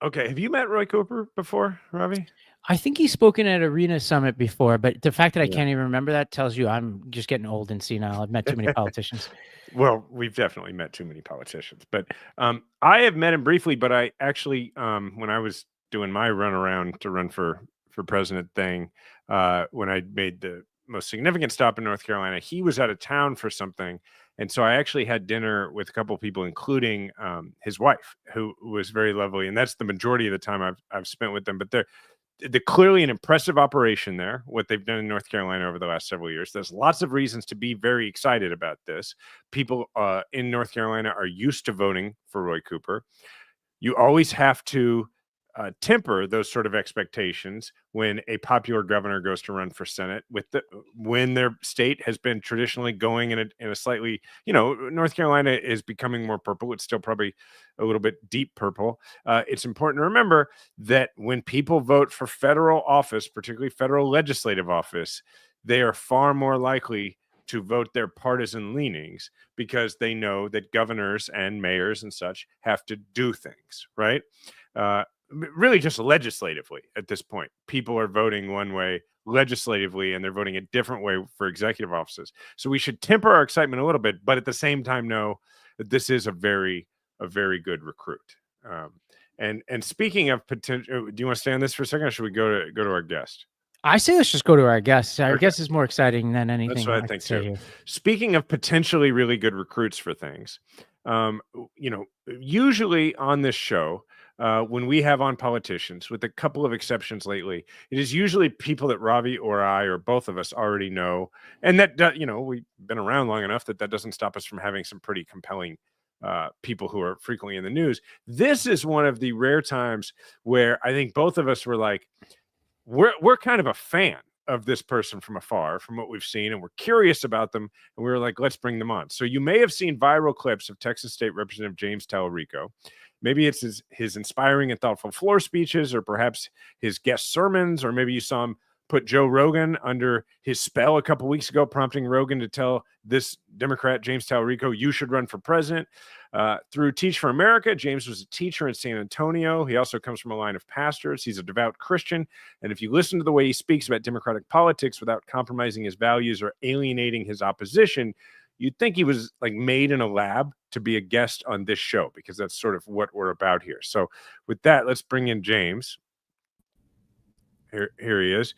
Okay. Have you met Roy Cooper before, Ravi? I think he's spoken at Arena Summit before, but the fact that I can't even remember that tells you I'm just getting old and senile. I've met too many politicians. Well, we've definitely met too many politicians, but I have met him briefly. But I actually, when I was doing my run around to run for president thing, when I made the most significant stop in North Carolina, he was out of town for something. And so I actually had dinner with a couple of people, including his wife, who was very lovely. And that's the majority of the time I've spent with them. But they're clearly an impressive operation there, what they've done in North Carolina over the last several years. There's lots of reasons to be very excited about this. People in North Carolina are used to voting for Roy Cooper. You always have to temper those sort of expectations when a popular governor goes to run for Senate when their state has been traditionally going in a slightly, North Carolina is becoming more purple. It's still probably a little bit deep purple. It's important to remember that when people vote for federal office, particularly federal legislative office, they are far more likely to vote their partisan leanings because they know that governors and mayors and such have to do things, right? Really just legislatively at this point. People are voting one way legislatively and they're voting a different way for executive offices. So we should temper our excitement a little bit, but at the same time know that this is a very good recruit. And speaking of potential, do you want to stay on this for a second or should we go to our guest? I say let's just go to our guest. Our guest is more exciting than anything. That's what I think too. Speaking of potentially really good recruits for things, usually on this show, when we have on politicians, with a couple of exceptions lately, it is usually people that Ravi or I or both of us already know, and that we've been around long enough that doesn't stop us from having some pretty compelling people who are frequently in the news. This is one of the rare times where I think both of us were like, we're kind of a fan of this person from afar, from what we've seen, and we're curious about them, and we were like, let's bring them on. So you may have seen viral clips of Texas State Representative James Talarico. Maybe it's his inspiring and thoughtful floor speeches, or perhaps his guest sermons, or maybe you saw him put Joe Rogan under his spell a couple weeks ago, prompting Rogan to tell this Democrat, James Talarico, you should run for president. Through Teach for America, James was a teacher in San Antonio. He also comes from a line of pastors. He's a devout Christian. And if you listen to the way he speaks about democratic politics without compromising his values or alienating his opposition, you'd think he was like made in a lab to be a guest on this show, because that's sort of what we're about here. So with that, let's bring in James. Here he is.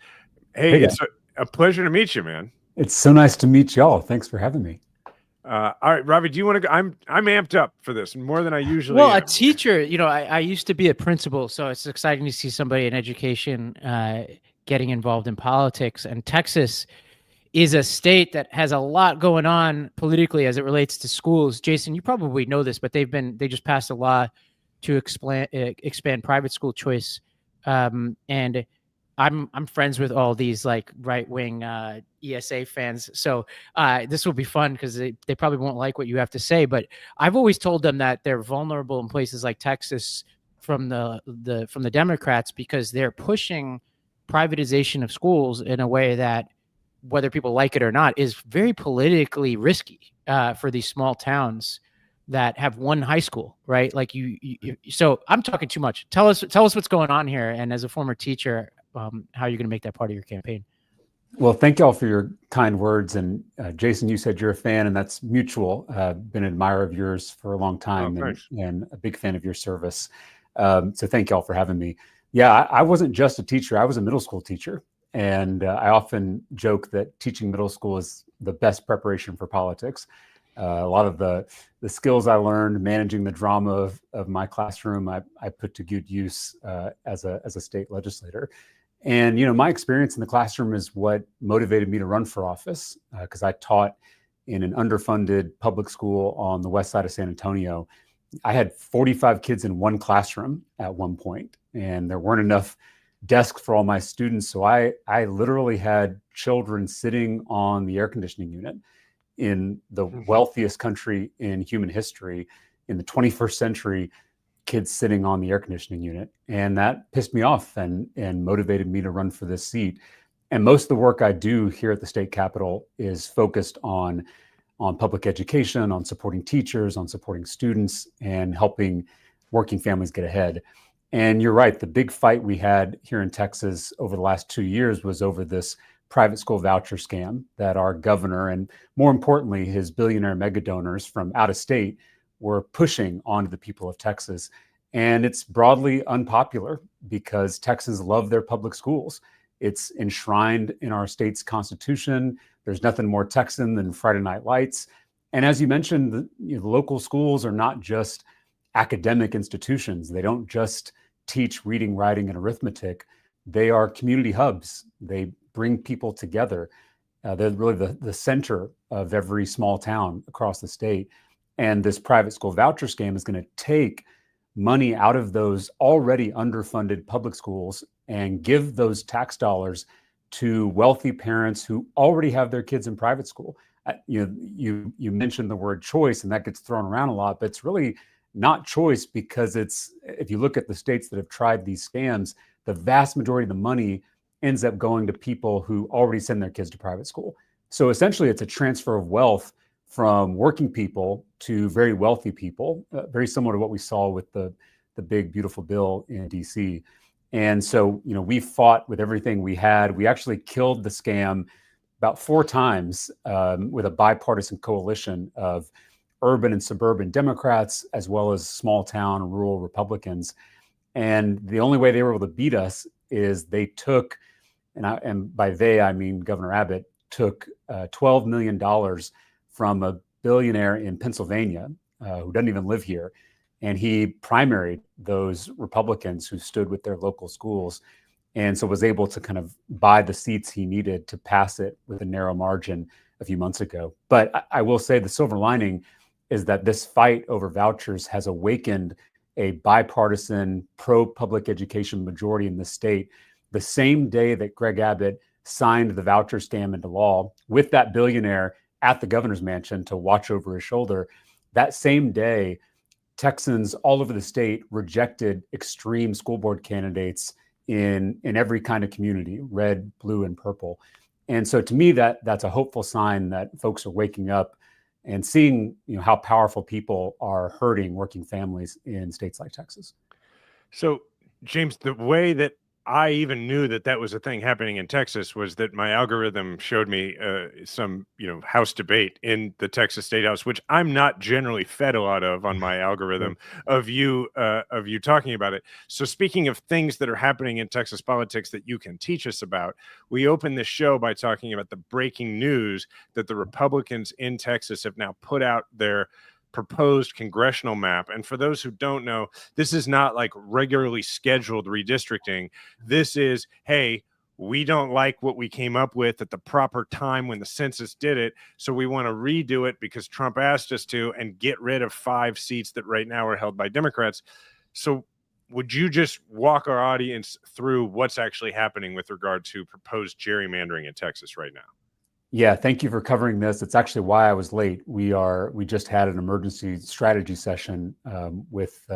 Hey, it's a pleasure to meet you, man. It's so nice to meet y'all. Thanks for having me. All right, Ravi, do you want to go? I'm amped up for this more than I usually am. A teacher, I used to be a principal, so it's exciting to see somebody in education getting involved in politics. And Texas is a state that has a lot going on politically as it relates to schools. Jason, you probably know this, but they just passed a law to expand private school choice. And I'm friends with all these like right-wing ESA fans. So this will be fun because they probably won't like what you have to say. But I've always told them that they're vulnerable in places like Texas from the Democrats, because they're pushing privatization of schools in a way that, whether people like it or not, is very politically risky for these small towns that have one high school, right? Like so I'm talking too much. Tell us what's going on here. And as a former teacher, how you're going to make that part of your campaign. Well, thank y'all for your kind words. And Jason, you said you're a fan, and that's mutual. Been an admirer of yours for a long time, and a big fan of your service. So thank y'all for having me. Yeah, I wasn't just a teacher. I was a middle school teacher. And I often joke that teaching middle school is the best preparation for politics. A lot of the skills I learned managing the drama of my classroom, I put to good use as a state legislator. And, my experience in the classroom is what motivated me to run for office, because I taught in an underfunded public school on the west side of San Antonio. I had 45 kids in one classroom at one point, and there weren't enough desks for all my students. So I literally had children sitting on the air conditioning unit in the wealthiest country in human history, in the 21st century, kids sitting on the air conditioning unit. And that pissed me off and motivated me to run for this seat. And most of the work I do here at the state capitol is focused on public education, on supporting teachers, on supporting students, and helping working families get ahead. And you're right, the big fight we had here in Texas over the last 2 years was over this private school voucher scam that our governor, and more importantly, his billionaire mega donors from out of state, were pushing onto the people of Texas. And it's broadly unpopular because Texans love their public schools. It's enshrined in our state's constitution. There's nothing more Texan than Friday Night Lights. And as you mentioned, the local schools are not just academic institutions. They don't just teach reading, writing, and arithmetic. They are community hubs. They bring people together. They're really the center of every small town across the state. And this private school voucher scam is going to take money out of those already underfunded public schools and give those tax dollars to wealthy parents who already have their kids in private school. You mentioned the word choice, and that gets thrown around a lot, but it's really not choice, because if you look at the states that have tried these scams, the vast majority of the money ends up going to people who already send their kids to private school. So essentially, it's a transfer of wealth from working people to very wealthy people, very similar to what we saw with the big, beautiful bill in DC. And so, we fought with everything we had. We actually killed the scam about 4 times with a bipartisan coalition of urban and suburban Democrats, as well as small town and rural Republicans. And the only way they were able to beat us is they took, and by they, I mean Governor Abbott, took $12 million from a billionaire in Pennsylvania who doesn't even live here. And he primaried those Republicans who stood with their local schools, and so was able to kind of buy the seats he needed to pass it with a narrow margin a few months ago. But I will say the silver lining is that this fight over vouchers has awakened a bipartisan pro-public education majority in the state. The same day that Greg Abbott signed the voucher scam into law with that billionaire at the governor's mansion to watch over his shoulder, that same day, Texans all over the state rejected extreme school board candidates in every kind of community, red, blue, and purple. And so to me, that's a hopeful sign that folks are waking up and seeing how powerful people are hurting working families in states like Texas. So, James, the way that I even knew that was a thing happening in Texas was that my algorithm showed me some, House debate in the Texas State House, which I'm not generally fed a lot of on my algorithm of you talking about it. So speaking of things that are happening in Texas politics that you can teach us about, we opened this show by talking about the breaking news that the Republicans in Texas have now put out their proposed congressional map. And for those who don't know, this is not like regularly scheduled redistricting. This is, hey, we don't like what we came up with at the proper time when the census did it, so we want to redo it because Trump asked us to, and get rid of 5 seats that right now are held by Democrats. So would you just walk our audience through what's actually happening with regard to proposed gerrymandering in Texas right now? Yeah, thank you for covering this. It's actually why I was late. We just had an emergency strategy session with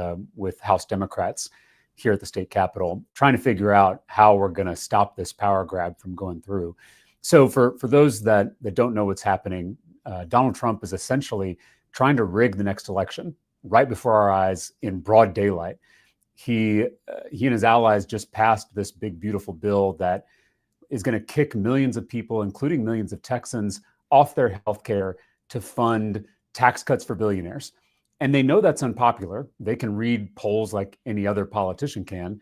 House Democrats here at the state capitol, trying to figure out how we're going to stop this power grab from going through. So for those that don't know what's happening, Donald Trump is essentially trying to rig the next election right before our eyes in broad daylight. He and his allies just passed this big, beautiful bill that is going to kick millions of people, including millions of Texans, off their health care to fund tax cuts for billionaires. And they know that's unpopular. They can read polls like any other politician can,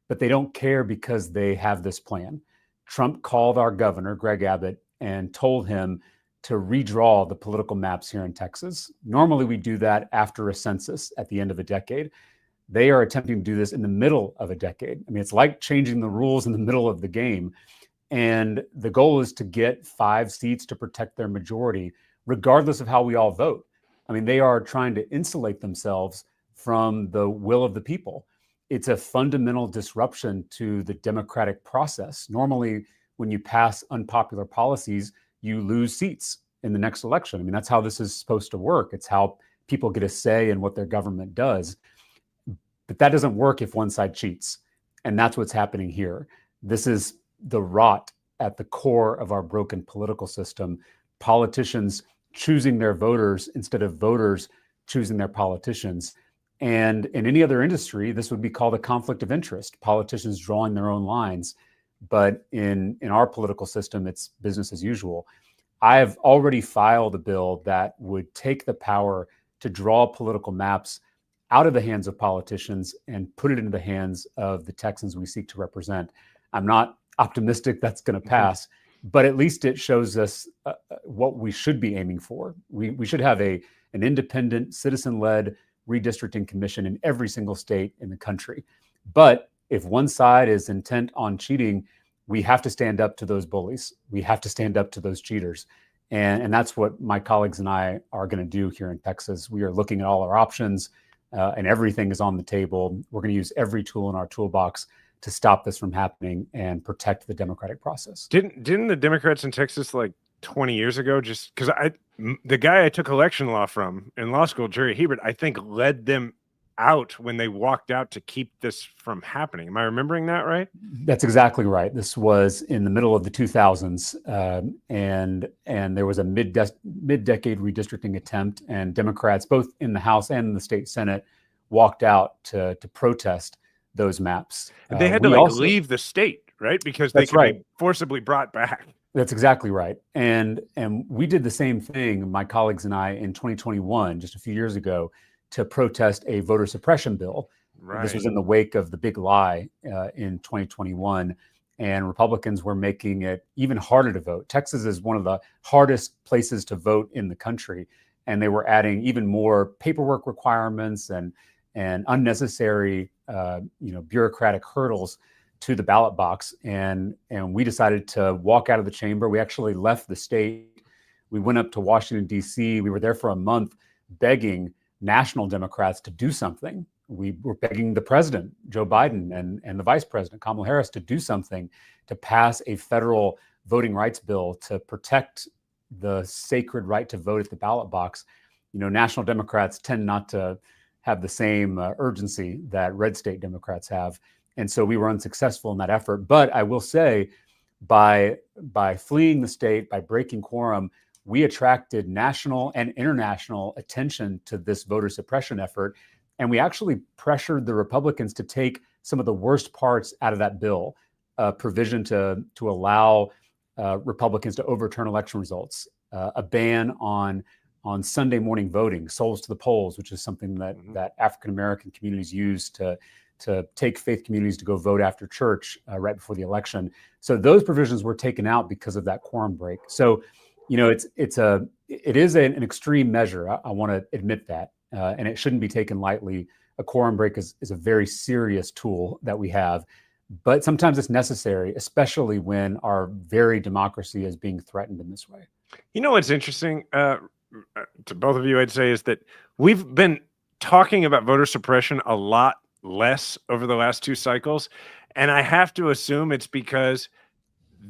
but they don't care because they have this plan. Trump called our governor, Greg Abbott, and told him to redraw the political maps here in Texas. Normally, we do that after a census at the end of a decade. They are attempting to do this in the middle of a decade. I mean, it's like changing the rules in the middle of the game. And the goal is to get 5 seats to protect their majority, regardless of how we all vote. I mean, they are trying to insulate themselves from the will of the people. It's a fundamental disruption to the democratic process. Normally, when you pass unpopular policies, you lose seats in the next election. I mean, that's how this is supposed to work. It's how people get a say in what their government does. But that doesn't work if one side cheats. And that's what's happening here. This is the rot at the core of our broken political system. Politicians choosing their voters instead of voters choosing their politicians. And in any other industry, this would be called a conflict of interest, politicians drawing their own lines. But in our political system, it's business as usual. I have already filed a bill that would take the power to draw political maps out of the hands of politicians and put it into the hands of the Texans we seek to represent. I'm not optimistic that's going to pass, but at least it shows us what we should be aiming for. We should have an independent, citizen-led redistricting commission in every single state in the country. But if one side is intent on cheating, we have to stand up to those bullies. We have to stand up to those cheaters. And that's what my colleagues and I are going to do here in Texas. We are looking at all our options. and everything is on the table. We're going to use every tool in our toolbox to stop this from happening and protect the democratic process. Didn't the Democrats in Texas like 20 years ago, just because the guy I took election law from in law school, Jerry Hebert, I think led them out when they walked out to keep this from happening. Am I remembering that right? That's exactly right. This was in the middle of the 2000s, and there was a mid-decade redistricting attempt, and Democrats, both in the House and in the state Senate, walked out to protest those maps. They had to leave the state, right? Because they could be forcibly brought back. That's exactly right. And we did the same thing, my colleagues and I, in 2021, just a few years ago, to protest a voter suppression bill. Right. This was in the wake of the big lie in 2021, and Republicans were making it even harder to vote. Texas is one of the hardest places to vote in the country, and they were adding even more paperwork requirements and unnecessary bureaucratic hurdles to the ballot box. And we decided to walk out of the chamber. We actually left the state. We went up to Washington, D.C. We were there for a month begging national Democrats to do something. We were begging the president, Joe Biden, and the vice president, Kamala Harris, to do something to pass a federal voting rights bill to protect the sacred right to vote at the ballot box. National Democrats tend not to have the same urgency that red state Democrats have. And so we were unsuccessful in that effort. But I will say, by fleeing the state, by breaking quorum, we attracted national and international attention to this voter suppression effort. And we actually pressured the Republicans to take some of the worst parts out of that bill, provision to allow Republicans to overturn election results, a ban on Sunday morning voting, souls to the polls, which is something that African-American communities use to take faith communities to go vote after church right before the election. So those provisions were taken out because of that quorum break. So, it is an extreme measure. I want to admit that, and it shouldn't be taken lightly. A quorum break is a very serious tool that we have, but sometimes it's necessary, especially when our very democracy is being threatened in this way. What's interesting to both of you, I'd say, is that we've been talking about voter suppression a lot less over the last two cycles, and I have to assume it's because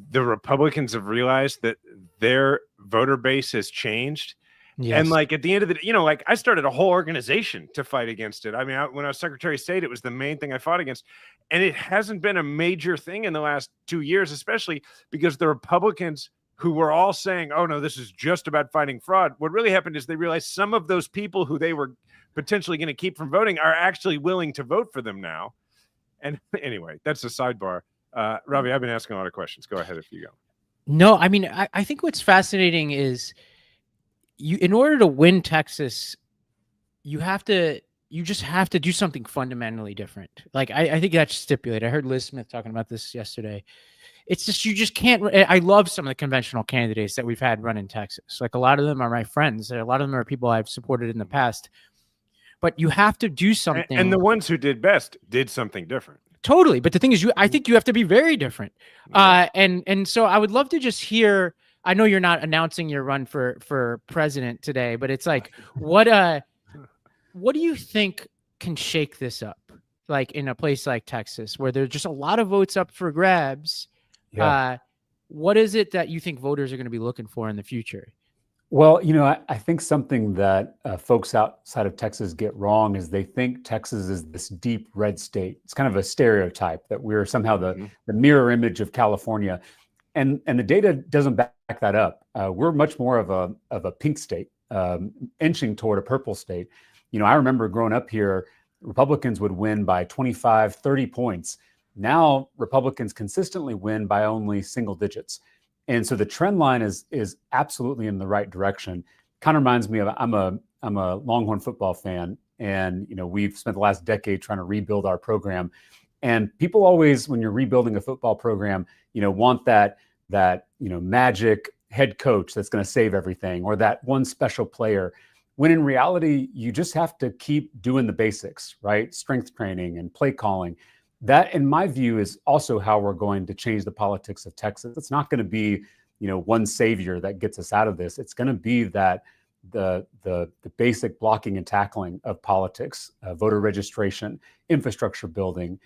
the Republicans have realized that their voter base has changed. Yes. And at the end of the day, I started a whole organization to fight against it. I mean, when I was Secretary of State, it was the main thing I fought against. And it hasn't been a major thing in the last 2 years, especially because the Republicans who were all saying, oh, no, this is just about fighting fraud. What really happened is they realized some of those people who they were potentially going to keep from voting are actually willing to vote for them now. And anyway, that's a sidebar. Ravi, I've been asking a lot of questions. Go ahead if you go. No, I mean, I think what's fascinating is in order to win Texas, you just have to do something fundamentally different. I think that's stipulated. I heard Liz Smith talking about this yesterday. It's just, you just can't. I love some of the conventional candidates that we've had run in Texas. A lot of them are my friends. A lot of them are people I've supported in the past. But you have to do something. And the ones who did best did something different. Totally. But the thing is, I think you have to be very different. And so I would love to just hear, I know you're not announcing your run for president today, but it's what do you think can shake this up? In a place like Texas, where there's just a lot of votes up for grabs. Yeah. What is it that you think voters are going to be looking for in the future? Well, I think something that folks outside of Texas get wrong is they think Texas is this deep red state. It's kind of a stereotype that we're somehow the mirror image of California. And the data doesn't back that up. We're much more of a pink state, inching toward a purple state. I remember growing up here, Republicans would win by 25, 30 points. Now, Republicans consistently win by only single digits. And so the trend line is absolutely in the right direction. Kind of reminds me of, I'm a Longhorn football fan, and we've spent the last decade trying to rebuild our program. And people always, when you're rebuilding a football program, want that magic head coach that's going to save everything, or that one special player. When in reality, you just have to keep doing the basics, right? Strength training and play calling. That, in my view, is also how we're going to change the politics of Texas. It's not going to be, one savior that gets us out of this. It's going to be that the basic blocking and tackling of politics, voter registration, infrastructure building,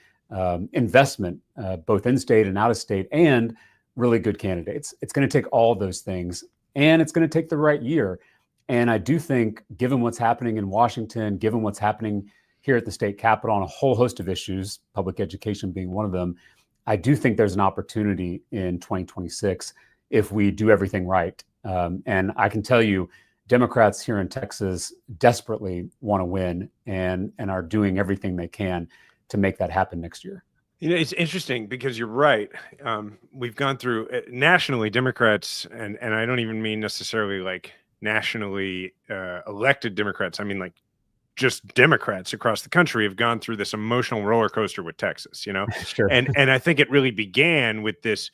investment, both in state and out of state, and really good candidates. It's going to take all of those things, and it's going to take the right year. And I do think, given what's happening in Washington, given what's happening here at the state capitol on a whole host of issues, public education being one of them, I do think there's an opportunity in 2026 if we do everything right. And I can tell you, Democrats here in Texas desperately want to win and are doing everything they can to make that happen next year. You know, it's interesting because you're right. We've gone through nationally, Democrats, and I don't even mean necessarily like nationally elected Democrats. I mean, like, just Democrats across the country have gone through this emotional roller coaster with Texas, you know? Sure. And I think it really began with this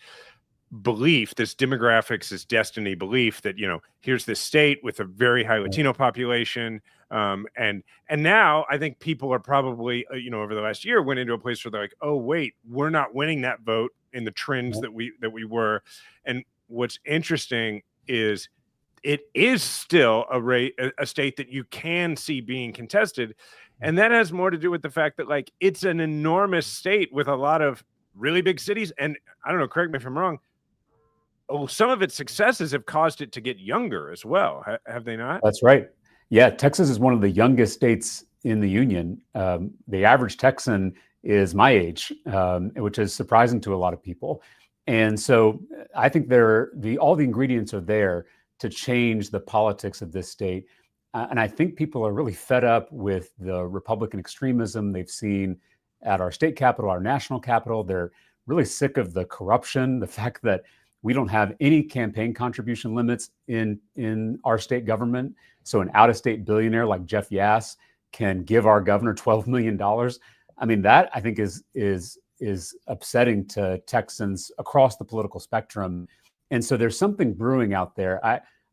belief, this demographics is destiny belief that, you know, here's this state with a very high Latino population. And now I think people are probably, you know, over the last year went into a place where they're like, oh, wait, we're not winning that vote in the trends that we were. And what's interesting is it is still a state that you can see being contested. And that has more to do with the fact that, like, it's an enormous state with a lot of really big cities. And I don't know, correct me if I'm wrong, some of its successes have caused it to get younger as well. Have they not? That's right. Yeah, Texas is one of the youngest states in the union. The average Texan is my age, which is surprising to a lot of people. And so I think all the ingredients are there to change the politics of this state. And I think people are really fed up with the Republican extremism they've seen at our state capitol, our national capitol. They're really sick of the corruption, the fact that we don't have any campaign contribution limits in our state government. So an out-of-state billionaire like Jeff Yass can give our governor $12 million. I mean, that I think is upsetting to Texans across the political spectrum. And so there's something brewing out there.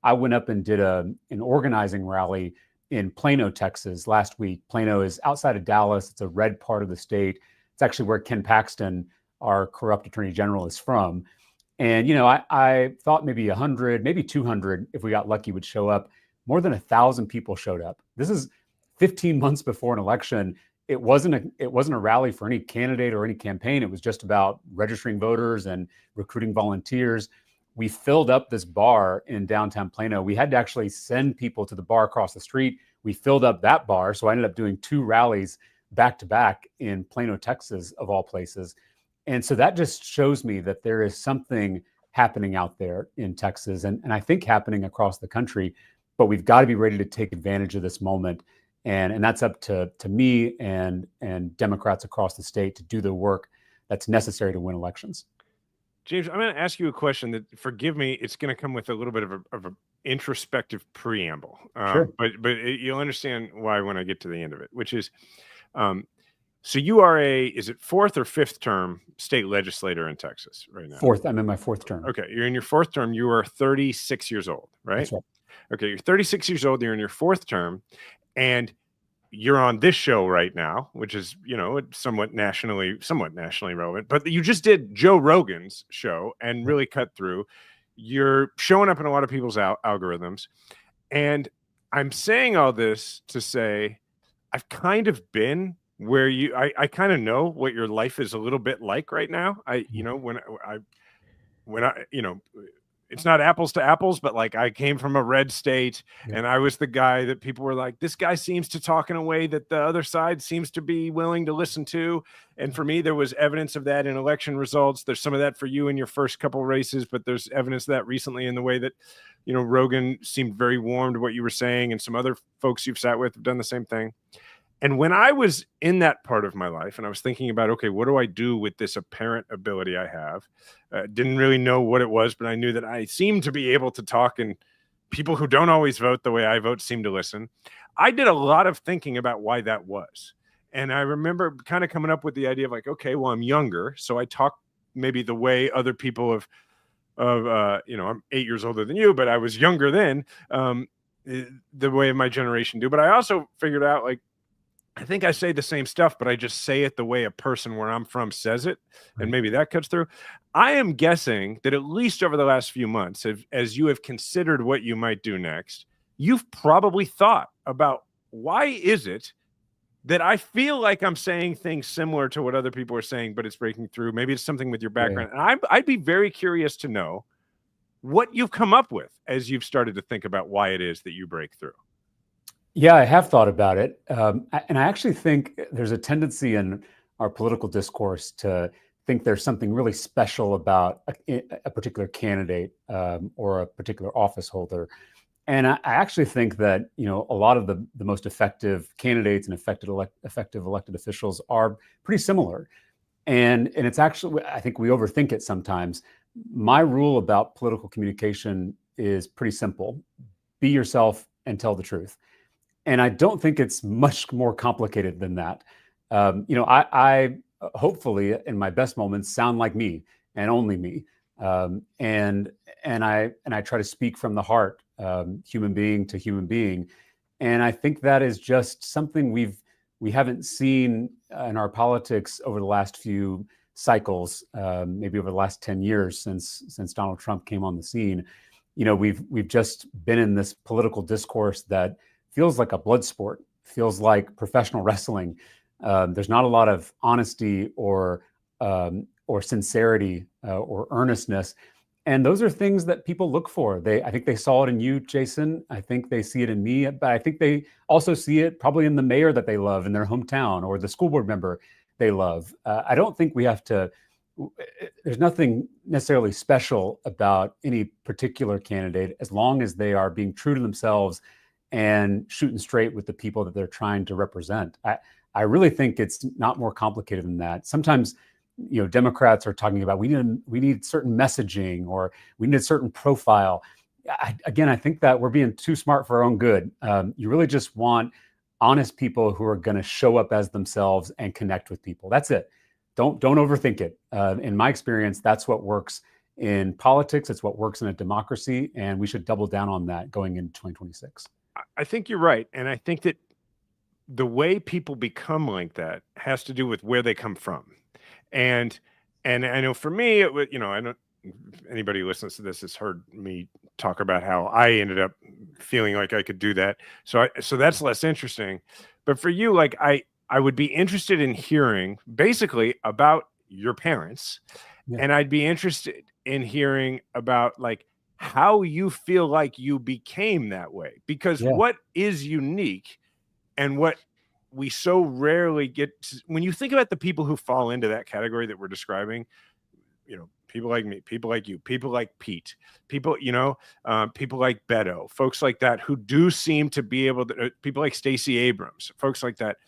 I went up and did an organizing rally in Plano, Texas last week. Plano is outside of Dallas. It's a red part of the state. It's actually where Ken Paxton, our corrupt attorney general, is from. And, you know, I thought maybe 100, maybe 200, if we got lucky, would show up. More than 1,000 people showed up. This is 15 months before an election. It wasn't a rally for any candidate or any campaign. It was just about registering voters and recruiting volunteers. We filled up this bar in downtown Plano. We had to actually send people to the bar across the street. We filled up that bar. So I ended up doing 2 rallies back to back in Plano, Texas, of all places. And so that just shows me that there is something happening out there in Texas and I think happening across the country, but we've got to be ready to take advantage of this moment. And that's up to me and Democrats across the state to do the work that's necessary to win elections. James, I'm going to ask you a question that, forgive me, it's going to come with a little bit of a introspective preamble. Sure. But you'll understand why when I get to the end of it, which is, so you are is it 4th or 5th term state legislator in Texas right now? 4th. I'm in my 4th term. Okay. You're in your 4th term. You are 36 years old, right? That's right. Okay. You're 36 years old. You're in your 4th term and you're on this show right now, which is, you know, somewhat nationally relevant, but you just did Joe Rogan's show and really cut through. You're showing up in a lot of people's algorithms. And I'm saying all this to say, I've kind of been where I kind of know what your life is a little bit like right now. When I, you know, it's not apples to apples, but like I came from a red state and I was the guy that people were like, this guy seems to talk in a way that the other side seems to be willing to listen to. And for me, there was evidence of that in election results. There's some of that for you in your first couple races, but there's evidence of that recently in the way that, you know, Rogan seemed very warm to what you were saying. And some other folks you've sat with have done the same thing. And when I was in that part of my life and I was thinking about, okay, what do I do with this apparent ability I have? Didn't really know what it was, but I knew that I seemed to be able to talk and people who don't always vote the way I vote seem to listen. I did a lot of thinking about why that was. And I remember kind of coming up with the idea of like, okay, well, I'm younger. So I talk maybe the way other people I'm 8 years older than you, but I was younger then, the way of my generation do. But I also figured out like, I think I say the same stuff, but I just say it the way a person where I'm from says it. And maybe that cuts through. I am guessing that at least over the last few months, as you have considered what you might do next, you've probably thought about, why is it that I feel like I'm saying things similar to what other people are saying, but it's breaking through? Maybe it's something with your background. And I'd be very curious to know what you've come up with as you've started to think about why it is that you break through. Yeah, I have thought about it. And I actually think there's a tendency in our political discourse to think there's something really special about a particular candidate or a particular office holder. And I actually think that, you know, a lot of the most effective candidates and effective elected officials are pretty similar. And it's actually, I think we overthink it sometimes. My rule about political communication is pretty simple. Be yourself and tell the truth. And I don't think it's much more complicated than that. You know, I hopefully in my best moments sound like me and only me. And I try to speak from the heart, human being to human being. And I think that is just something we haven't seen in our politics over the last few cycles, maybe over the last 10 years since Donald Trump came on the scene. You know, we've just been in this political discourse that feels like a blood sport, feels like professional wrestling. There's not a lot of honesty or sincerity or earnestness. And those are things that people look for. I think they saw it in you, Jason. I think they see it in me, but I think they also see it probably in the mayor that they love in their hometown or the school board member they love. I don't think we have to, there's nothing necessarily special about any particular candidate as long as they are being true to themselves and shooting straight with the people that they're trying to represent. I really think it's not more complicated than that. Sometimes, you know, Democrats are talking about we need certain messaging or we need a certain profile. Again, I think that we're being too smart for our own good. You really just want honest people who are going to show up as themselves and connect with people. That's it. Don't overthink it. In my experience, that's what works in politics. It's what works in a democracy, and we should double down on that going into 2026. I think you're right, and I think that the way people become like that has to do with where they come from. And I know for me, it would, you know, I don't, anybody who listens to this has heard me talk about how I ended up feeling like I could do that. So that's less interesting. But for you, like I would be interested in hearing basically about your parents. Yeah. And I'd be interested in hearing about like how you feel like you became that way, because what is unique and what we so rarely get to, when you think about the people who fall into that category that we're describing, you know, people like me, people like you, people like Pete, people, you know, people like Beto, folks like that who do seem to be able to, people like Stacey Abrams, folks like that.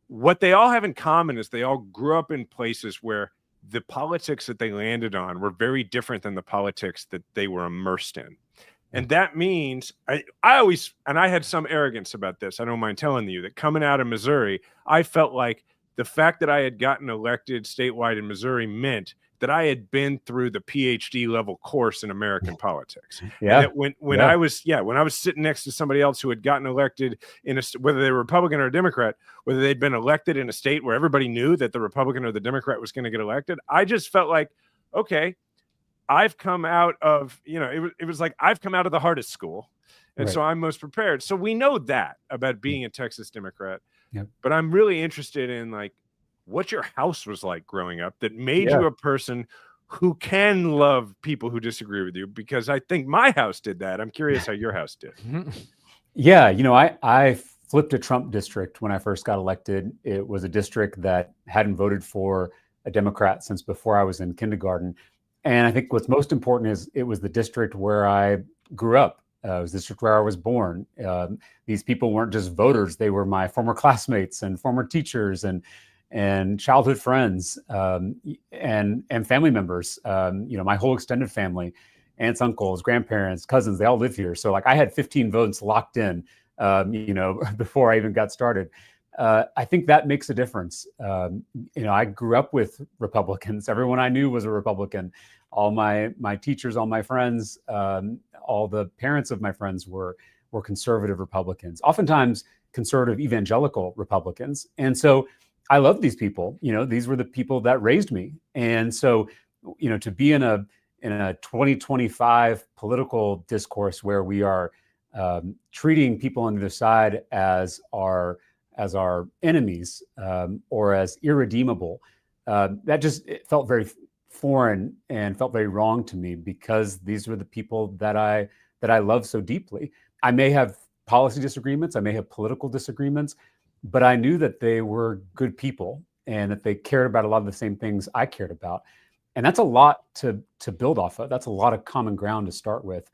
What they all have in common is they all grew up in places where the politics that they landed on were very different than the politics that they were immersed in. And that means I always, and I had some arrogance about this, I don't mind telling you, that coming out of Missouri, I felt like the fact that I had gotten elected statewide in Missouri meant that I had been through the PhD level course in American politics. Yeah. And that when I was sitting next to somebody else who had gotten elected in whether they were Republican or Democrat, whether they'd been elected in a state where everybody knew that the Republican or the Democrat was going to get elected, I just felt like, okay, I've come out of, you know, it was like I've come out of the hardest school. And so I'm most prepared. So we know that about being a Texas Democrat. Yep. But I'm really interested in like what your house was like growing up that made you a person who can love people who disagree with you, because I think my house did that. I'm curious how your house did. Yeah, you know, I flipped a Trump district when I first got elected. It was a district that hadn't voted for a Democrat since before I was in kindergarten. And I think what's most important is it was the district where I grew up. It was the district where I was born. These people weren't just voters. They were my former classmates and former teachers and childhood friends and family members. You know, my whole extended family, aunts, uncles, grandparents, cousins, they all live here. So like I had 15 votes locked in, you know, before I even got started. I think that makes a difference. You know, I grew up with Republicans. Everyone I knew was a Republican. All my teachers, all my friends, all the parents of my friends were conservative Republicans, oftentimes conservative evangelical Republicans. And so I love these people. You know, these were the people that raised me. And so, you know, to be in a 2025 political discourse where we are treating people on the other side as our enemies or as irredeemable. It felt very foreign and felt very wrong to me, because these were the people that I love so deeply. I may have policy disagreements, I may have political disagreements, but I knew that they were good people and that they cared about a lot of the same things I cared about. And that's a lot to build off of. That's a lot of common ground to start with.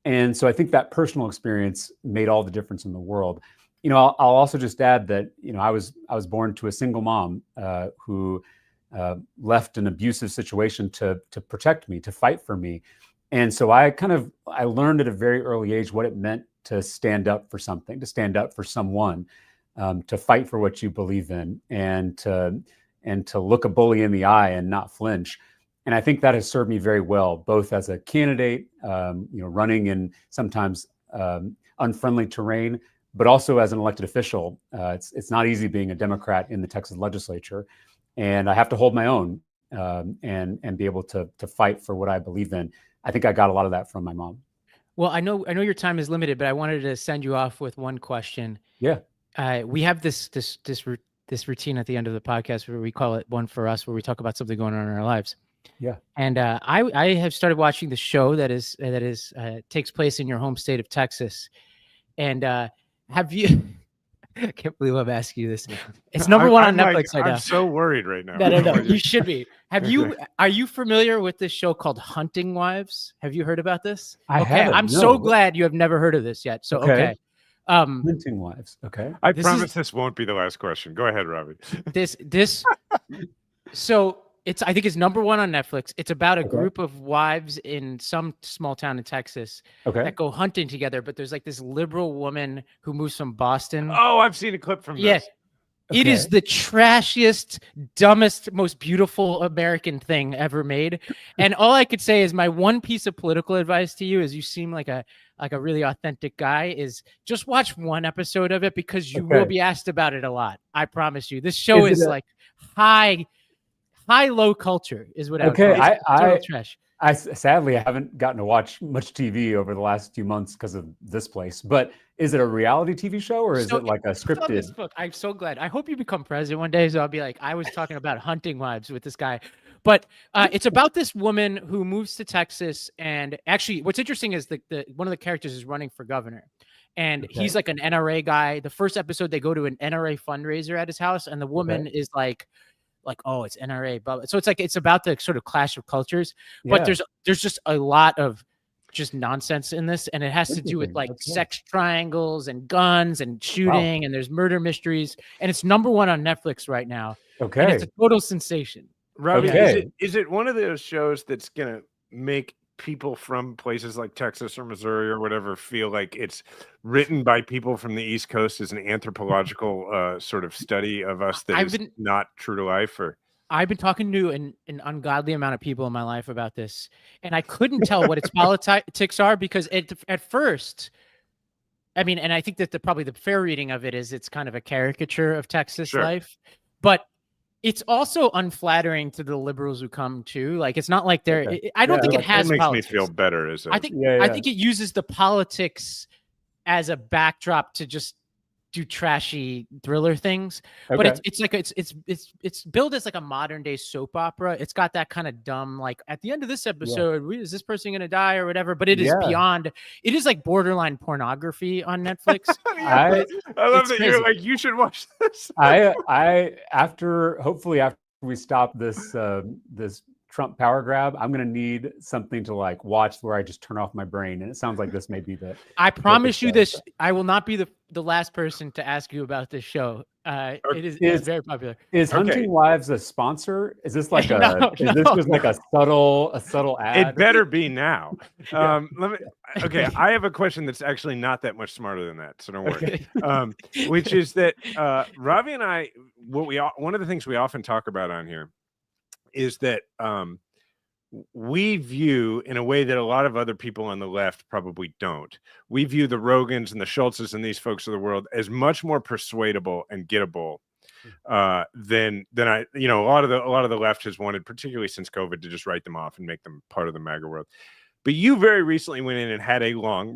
And so I think that personal experience made all the difference in the world. I'll also just add that, I was born to a single mom who left an abusive situation to protect me, to fight for me. And so I learned at a very early age what it meant to stand up for something, to stand up for someone, to fight for what you believe in, and to look a bully in the eye and not flinch. And I think that has served me very well, both as a candidate, running in sometimes unfriendly terrain, but also as an elected official. It's not easy being a Democrat in the Texas legislature, and I have to hold my own and be able to fight for what I believe in. I think I got a lot of that from my mom. Well, I know your time is limited, but I wanted to send you off with one question. Yeah. We have this routine at the end of the podcast where we call it One for Us, where we talk about something going on in our lives. Yeah. And I have started watching the show that takes place in your home state of Texas. And have you? I can't believe I'm asking you this. It's number one on Netflix right now. I'm so worried right now. No. You should be. Are you familiar with this show called Hunting Wives? Have you heard about this? I'm so glad you have never heard of this yet. So okay. Hunting Wives. Okay. I promise this won't be the last question. Go ahead, Ravi. So I think it's number one on Netflix. It's about a group of wives in some small town in Texas that go hunting together. But there's like this liberal woman who moves from Boston. Oh, I've seen a clip from this. Yes. It is the trashiest, dumbest, most beautiful American thing ever made. And all I could say is my one piece of political advice to you is you seem like a really authentic guy, is just watch one episode of it, because you will be asked about it a lot. I promise you. This show is like high-low culture is what I would call it. Trash. I sadly haven't gotten to watch much TV over the last few months because of this place. But is it a reality TV show, or is it like a scripted? I'm so glad. I hope you become president one day, so I'll be like, I was talking about Hunting Wives with this guy. But it's about this woman who moves to Texas, and actually, what's interesting is one of the characters is running for governor. And he's like an NRA guy. The first episode, they go to an NRA fundraiser at his house, and the woman is like, oh, it's NRA, but so it's about the sort of clash of cultures. But there's just a lot of just nonsense in this, and it has to do with like sex triangles and guns and shooting, and there's murder mysteries, and it's number one on Netflix right now. And it's a total sensation. Robbie, is it one of those shows that's gonna make people from places like Texas or Missouri or whatever feel like it's written by people from the East Coast as an anthropological sort of study of us that is not true to life? Or I've been talking to an ungodly amount of people in my life about this, and I couldn't tell what its politics are, because at first, I mean, and I think that probably the fair reading of it is it's kind of a caricature of Texas life, but it's also unflattering to the liberals who come too. Like, it's not like they're. I don't think it has. It makes politics. me feel better. I think it uses the politics as a backdrop to just do trashy thriller things. But it's billed as like a modern day soap opera. It's got that kind of dumb, like, at the end of this episode, is this person gonna die or whatever? But it is beyond. It is like borderline pornography on Netflix. I love that you're like, you should watch this. Hopefully after we stop this this Trump power grab, I'm going to need something to like watch where I just turn off my brain. And it sounds like this may be the. I promise you this. I will not be the last person to ask you about this show. It's very popular. Is Hunting Wives a sponsor? Is this like is this just like a subtle ad? It better be now. I have a question that's actually not that much smarter than that, so don't worry. Which is that Ravi and I, one of the things we often talk about on here is that we view, in a way that a lot of other people on the left probably don't, we view the Rogans and the Schultzes and these folks of the world as much more persuadable and gettable than I, a lot of the left has wanted, particularly since COVID, to just write them off and make them part of the MAGA world. But you very recently went in and had a long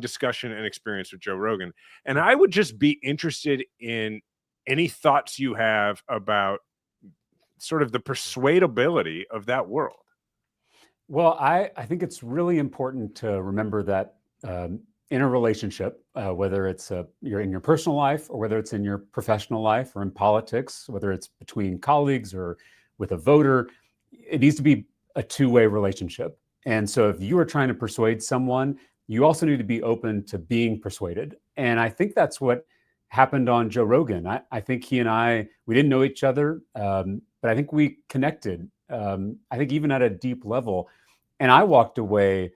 discussion and experience with Joe Rogan. And I would just be interested in any thoughts you have about sort of the persuadability of that world. Well, I think it's really important to remember that in a relationship, whether it's you're in your personal life or whether it's in your professional life or in politics, whether it's between colleagues or with a voter, it needs to be a two-way relationship. And so if you are trying to persuade someone, you also need to be open to being persuaded. And I think that's what happened on Joe Rogan. I think he and we didn't know each other, but I think we connected, I think even at a deep level. And I walked away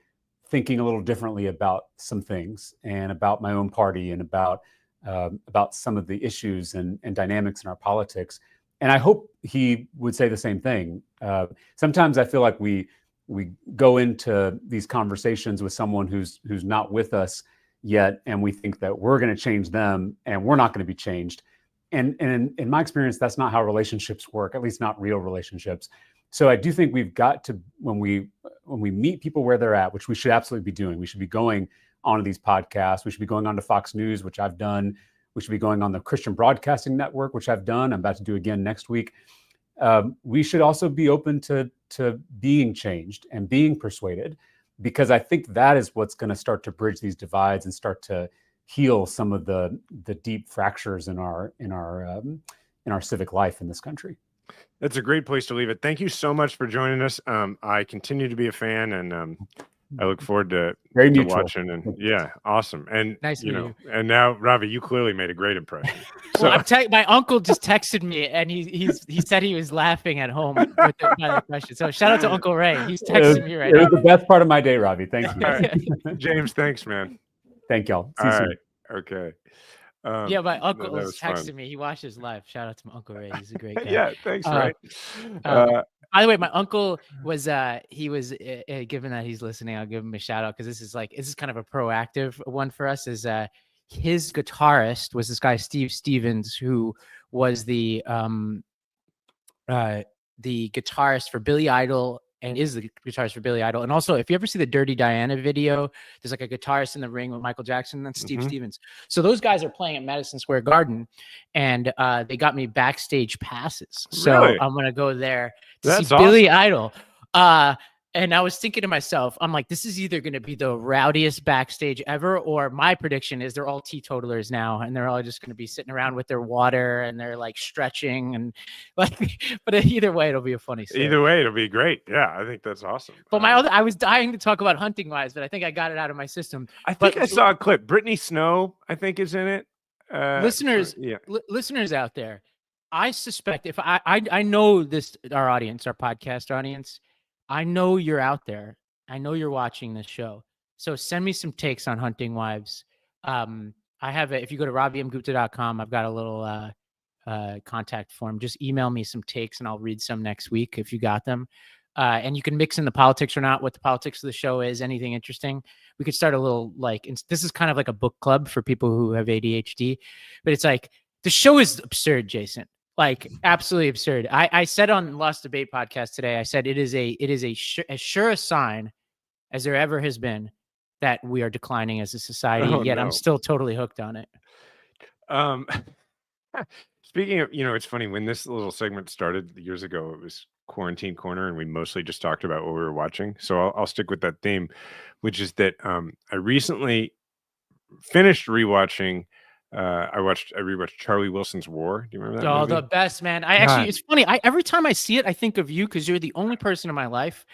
thinking a little differently about some things and about my own party and about some of the issues and dynamics in our politics. And I hope he would say the same thing. Sometimes I feel like we go into these conversations with someone who's not with us yet, and we think that we're going to change them, and we're not going to be changed. And in my experience, that's not how relationships work, at least not real relationships. So I do think we've got to, when we meet people where they're at, which we should absolutely be doing, we should be going onto these podcasts. We should be going on to Fox News, which I've done. We should be going on the Christian Broadcasting Network, which I've done. I'm about to do again next week. We should also be open to being changed and being persuaded, because I think that is what's going to start to bridge these divides and start to heal some of the deep fractures in our civic life in this country. That's a great place to leave it. Thank you so much for joining us. I continue to be a fan, and I look forward to watching. And yeah, awesome. And nice you know, and now Ravi, you clearly made a great impression. So well, my uncle just texted me, and he said he was laughing at home with the question. So shout out to Uncle Ray. He's texting me right now. It was the best part of my day, Ravi. Thank you. All right. James, thanks, man. Thank y'all. All right. Okay. Yeah, my uncle was texting fun. me. He watches live. Shout out to my Uncle Ray. He's a great guy. Yeah, thanks, Ray. By the way, my uncle was given that he's listening, I'll give him a shout out, because this is kind of a proactive one for us. Is his guitarist was this guy Steve Stevens, who was the guitarist for Billy Idol, and is the guitarist for Billy Idol. And also, if you ever see the Dirty Diana video, there's like a guitarist in the ring with Michael Jackson. That's Steve Stevens. So those guys are playing at Madison Square Garden, and they got me backstage passes. So Really? I'm going to go there to That's see awesome. Billy Idol. And I was thinking to myself, I'm like, this is either going to be the rowdiest backstage ever, or my prediction is they're all teetotalers now, and they're all just going to be sitting around with their water, and they're like stretching, and like, but either way, it'll be a funny story. Either way, it'll be great. Yeah, I think that's awesome. But I was dying to talk about Hunting Wives, but I think I got it out of my system. I think I saw a clip. Brittany Snow, I think, is in it. Listeners, listeners out there, I suspect if I know this, our audience, our podcast audience, I know you're out there. I know you're watching this show. So send me some takes on Hunting Wives. I have if you go to RaviMGupta.com, I've got a little contact form. Just email me some takes and I'll read some next week if you got them. And you can mix in the politics or not, what the politics of the show is, anything interesting. We could start a little this is kind of like a book club for people who have ADHD, but it's like the show is absurd, Jason. Like absolutely absurd. I said on Lost Debate podcast today, I said it is as sure a sign as there ever has been that we are declining as a society. Yet I'm still totally hooked on it. Speaking of, it's funny, when this little segment started years ago, it was Quarantine Corner, and we mostly just talked about what we were watching. So I'll stick with that theme, which is that I recently finished rewatching. I rewatched Charlie Wilson's War. Do you remember that? Oh, movie? the best, man. It's funny. Every time I see it, I think of you, because you're the only person in my life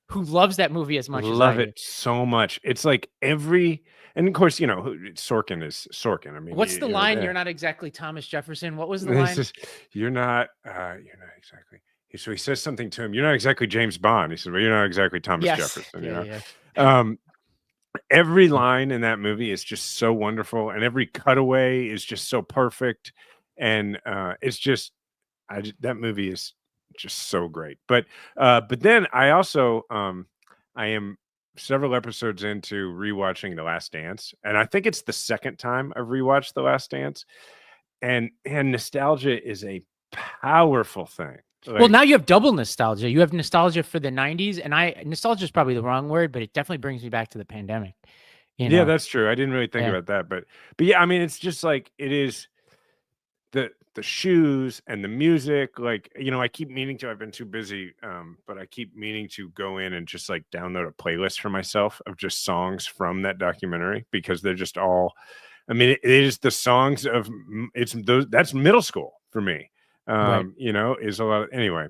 who loves that movie as much as I love do. it so much. It's like and of course, Sorkin is Sorkin. I mean, what's the line? You're not exactly Thomas Jefferson. What was the line? You're not exactly. So he says something to him. You're not exactly James Bond. He said, well, you're not exactly Thomas Jefferson. Yeah. Every line in that movie is just so wonderful, and every cutaway is just so perfect, and it's just that movie is just so great. But then I also I am several episodes into rewatching The Last Dance, and I think it's the second time I've rewatched The Last Dance, and nostalgia is a powerful thing. Well, now you have double nostalgia. You have nostalgia for the 90s, and nostalgia is probably the wrong word, but it definitely brings me back to the pandemic. You know? Yeah, that's true. I didn't really think about that, but yeah, I mean, it's just like it is the shoes and the music. Like, you know, I keep meaning to. I've been too busy, but I keep meaning to go in and just like download a playlist for myself of just songs from that documentary because they're just all. I mean, it is the songs of it's those. That's middle school for me. You know, is a lot of, anyway.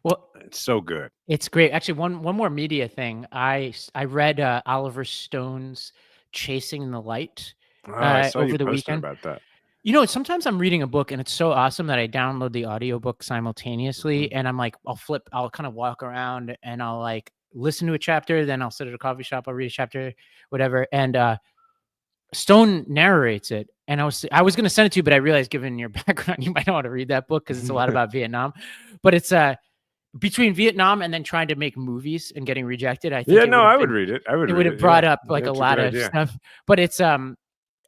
Well, it's so good. It's great. Actually, one more media thing. I read Oliver Stone's "Chasing the Light" I saw over you the posting weekend. about that. You know, sometimes I'm reading a book and it's so awesome that I download the audiobook simultaneously, and I'm like, I'll kind of walk around and I'll like listen to a chapter, then I'll sit at a coffee shop, I'll read a chapter, whatever. And Stone narrates it, and I was going to send it to you, but I realized given your background, you might not want to read that book because it's a lot about Vietnam. But it's between Vietnam and then trying to make movies and getting rejected. I think I would read it. It would have brought up like a lot of stuff. But it's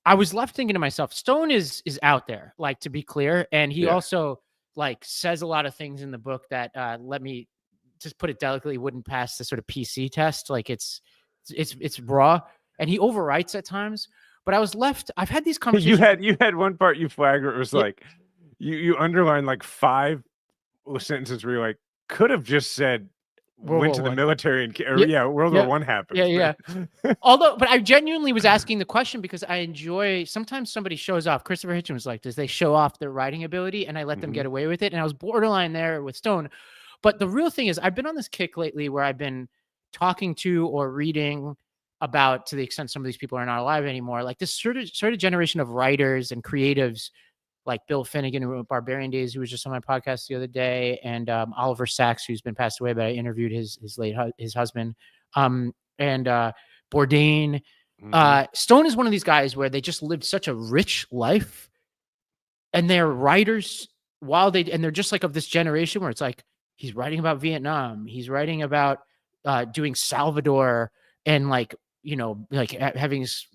I was left thinking to myself, Stone is out there, like, to be clear, and he also like says a lot of things in the book that let me just put it delicately, wouldn't pass the sort of PC test. Like it's raw, and he overwrites at times. But I was left. I've had these conversations. You had one part you flagged where it was like you underlined like 5 sentences where you're like could have just said went to the military and World War I happened. Yeah. Although, but I genuinely was asking the question because I enjoy sometimes somebody shows off. Christopher Hitchens was like, does they show off their writing ability? And I let them get away with it. And I was borderline there with Stone. But the real thing is I've been on this kick lately where I've been talking to or reading about, to the extent some of these people are not alive anymore, like this sort of generation of writers and creatives like Bill Finnegan, who wrote Barbarian Days, who was just on my podcast the other day, and Oliver Sacks, who's been passed away, but I interviewed his husband, and Bourdain. Stone is one of these guys where they just lived such a rich life, and they're writers and they're just like of this generation where it's like he's writing about Vietnam, he's writing about doing Salvador, and like, you know, like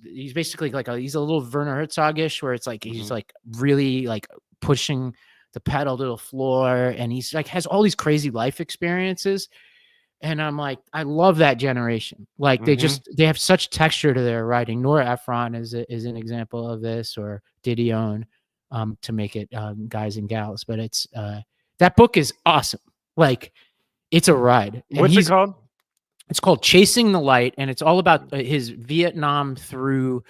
he's basically like he's a little Werner Herzog-ish, where it's like he's like really like pushing the pedal to the floor, and he's like has all these crazy life experiences. And I'm like, I love that generation. Like they have such texture to their writing. Nora Ephron is an example of this, or Didion, to make it guys and gals. But it's that book is awesome. Like it's a ride. And what's it called? It's called Chasing the Light, and it's all about his Vietnam through.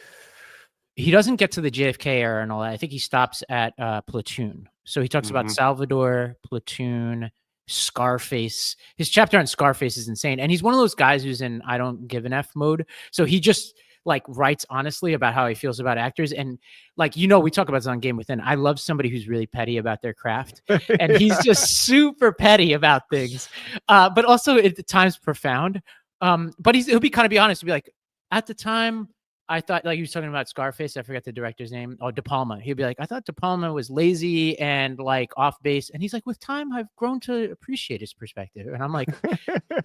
He doesn't get to the JFK era and all that. I think he stops at Platoon. So he talks about Salvador, Platoon, Scarface. His chapter on Scarface is insane, and he's one of those guys who's in I don't give an F mode. So he just like writes honestly about how he feels about actors, and like, you know, we talk about this on Game Within. I love somebody who's really petty about their craft, and he's just super petty about things, but also at the times profound. But he'll be honest. He'll be like, at the time, I thought, like he was talking about Scarface, I forgot the director's name, or De Palma. He'd be like, I thought De Palma was lazy and like off base. And he's like, with time, I've grown to appreciate his perspective. And I'm like,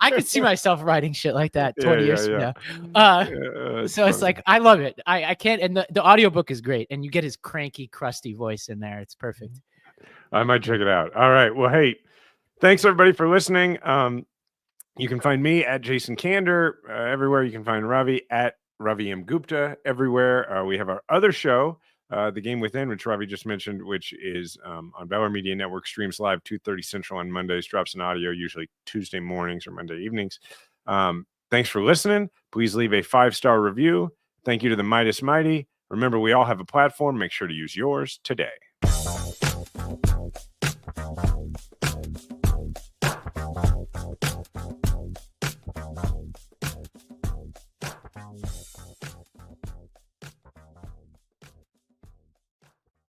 I could see myself writing shit like that 20 years from now. So it's like, I love it. I can't, and the audiobook is great. And you get his cranky, crusty voice in there. It's perfect. I might check it out. All right. Well, hey, thanks everybody for listening. You can find me at Jason Kander everywhere. You can find Ravi at Ravi M. Gupta everywhere. We have our other show, The Game Within, which Ravi just mentioned, which is on Valor Media Network, streams live 2:30 Central on Mondays, drops an audio usually Tuesday mornings or Monday evenings. Thanks for listening. Please leave a 5-star review. Thank you to the Midas Mighty. Remember, we all have a platform. Make sure to use yours today.